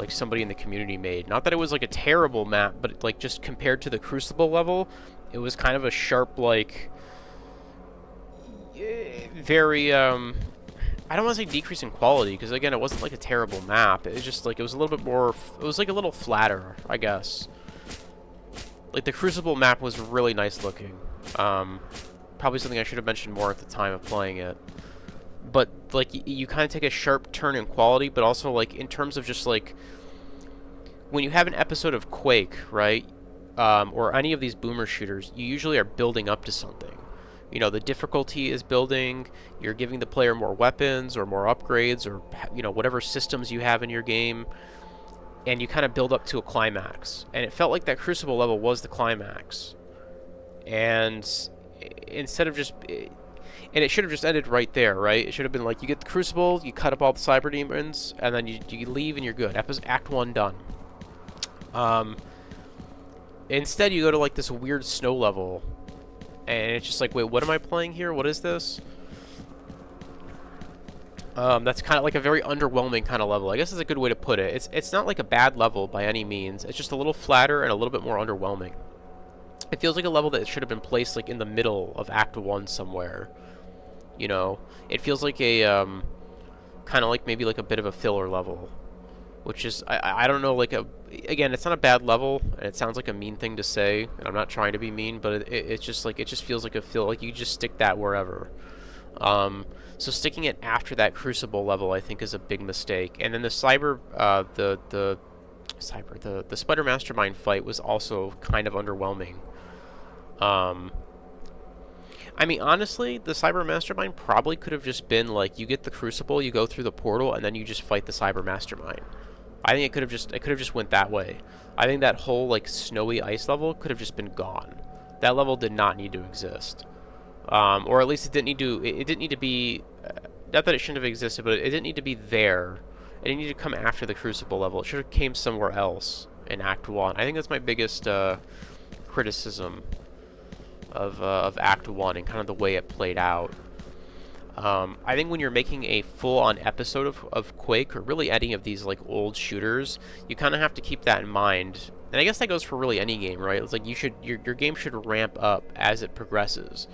somebody in the community made. Not that it was like a terrible map, but like just compared to the Crucible level, it was kind of a sharp like. Very I don't want to say decrease in quality because again it wasn't like a terrible map. It was just like it was a little bit more, it was like a little flatter, I guess. Like the Crucible map was really nice looking. Probably something I should have mentioned more at the time of playing it. But like you kind of take a sharp turn in quality, but also like in terms of just like when you have an episode of Quake, right? Or any of these boomer shooters, you usually are building up to something. You know, the difficulty is building, you're giving the player more weapons or more upgrades or, you know, whatever systems you have in your game, and you kind of build up to a climax. And it felt like that Crucible level was the climax. And instead of just... And it should have just ended right there, right? It should have been like, you get the Crucible, you cut up all the Cyber Demons, and then you leave and you're good. Act 1 done. Instead, you go to like this weird snow level, and it's just like, wait, what am I playing here? What is this? That's kind of like a very underwhelming kind of level. I guess is a good way to put it. It's not like a bad level by any means. It's just a little flatter and a little bit more underwhelming. It feels like a level that should have been placed like in the middle of Act 1 somewhere. You know, it feels like a kind of like maybe like a bit of a filler level, which is I don't know, like again, it's not a bad level, and it sounds like a mean thing to say, and I'm not trying to be mean, but it's just like, it just feels like a fill, like you just stick that wherever. So sticking it after that Crucible level, I think, is a big mistake. And then the the Spider Mastermind fight was also kind of underwhelming. I mean, honestly, the Cyber Mastermind probably could have just been like, you get the Crucible, you go through the portal, and then you just fight the Cyber Mastermind. I think it could have just went that way. I think that whole like snowy ice level could have just been gone. That level did not need to exist, or at least it didn't need to. It didn't need to be. Not that it shouldn't have existed, but it didn't need to be there. It didn't need to come after the Crucible level. It should have came somewhere else in Act 1. I think that's my biggest criticism of Act 1 and kind of the way it played out. I think when you're making a full-on episode of Quake, or really any of these like old shooters, you kind of have to keep that in mind. And I guess that goes for really any game, right? It's like your game should ramp up as it progresses,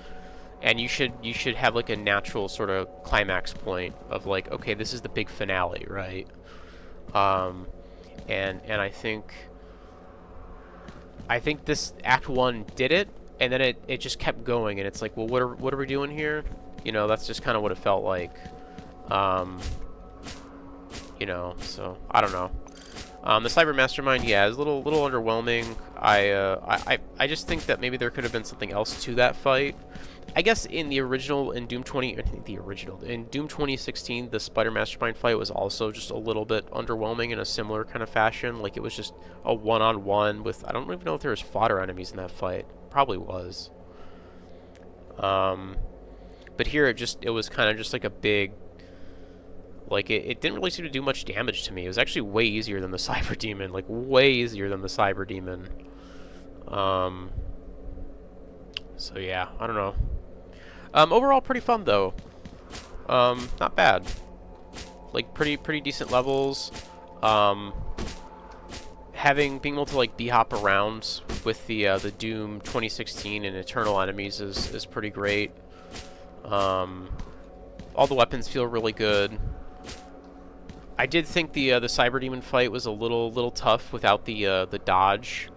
and you should have like a natural sort of climax point of like, okay, this is the big finale, right? And I think this Act 1 did it, and then it just kept going, and it's like, well, what are we doing here? You know, that's just kind of what it felt like. You know, so I don't know. The Cyber Mastermind, yeah, is a little underwhelming. I just think that maybe there could have been something else to that fight. I guess in the original, in Doom 2016, the Spider Mastermind fight was also just a little bit underwhelming in a similar kind of fashion. Like, it was just a one-on-one with, I don't even know if there was fodder enemies in that fight. Probably was. But here it was kind of just like a big, like it didn't really seem to do much damage to me. It was actually way easier than the Cyber Demon, like way easier than the Cyber Demon. So yeah, I don't know. Overall, pretty fun though. Not bad. Like pretty decent levels. Being able to like b-hop around with the Doom 2016 and Eternal enemies is pretty great. All the weapons feel really good. I did think the Cyber Demon fight was a little tough without the dodge.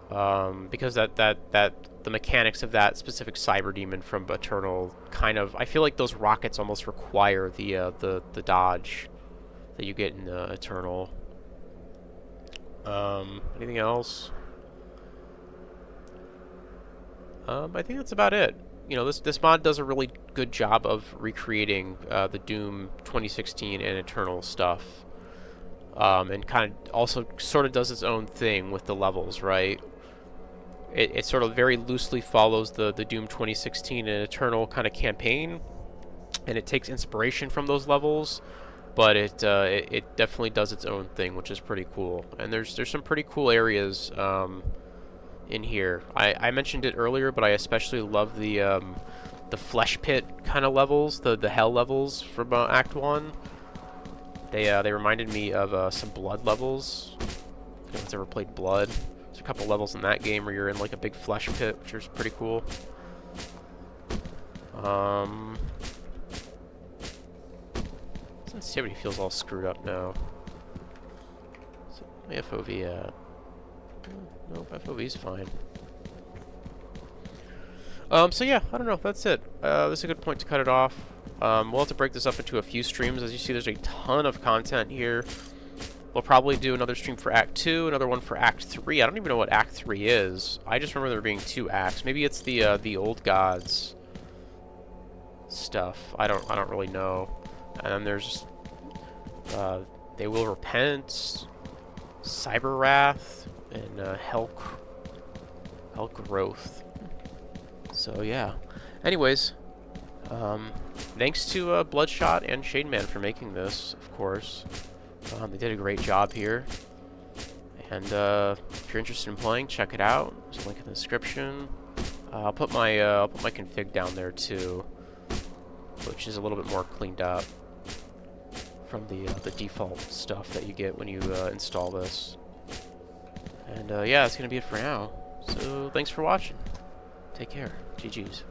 Because the mechanics of that specific Cyber Demon from Eternal kind of, I feel like those rockets almost require the dodge that you get in Eternal. Anything else? I think that's about it. You know, this mod does a really good job of recreating the Doom 2016 and Eternal stuff. And kind of also sort of does its own thing with the levels, right? It sort of very loosely follows the Doom 2016 and Eternal kind of campaign, and it takes inspiration from those levels, but it definitely does its own thing, which is pretty cool. And there's some pretty cool areas in here. I mentioned it earlier, but I especially love the flesh pit kind of levels, the hell levels from Act 1. They reminded me of some Blood levels. If anyone's ever played Blood. There's a couple levels in that game where you're in like a big flesh pit, which is pretty cool. Sensitivity feels all screwed up now. So, my FOV at? Nope, FOV's fine. So yeah, I don't know, that's it. This is a good point to cut it off. We'll have to break this up into a few streams. As you see, there's a ton of content here. We'll probably do another stream for Act 2, another one for Act 3. I don't even know what Act 3 is. I just remember there being 2 acts. Maybe it's the Old Gods stuff. I don't really know. And then there's They Will Repent, Cyber Wrath, and Hell Growth. So yeah. Anyways, thanks to Bloodshot and Shademan for making this, of course. They did a great job here. And if you're interested in playing, check it out. There's a link in the description. I'll put my config down there too, which is a little bit more cleaned up from the default stuff that you get when you install this. And yeah, that's gonna be it for now. So thanks for watching. Take care. GG's.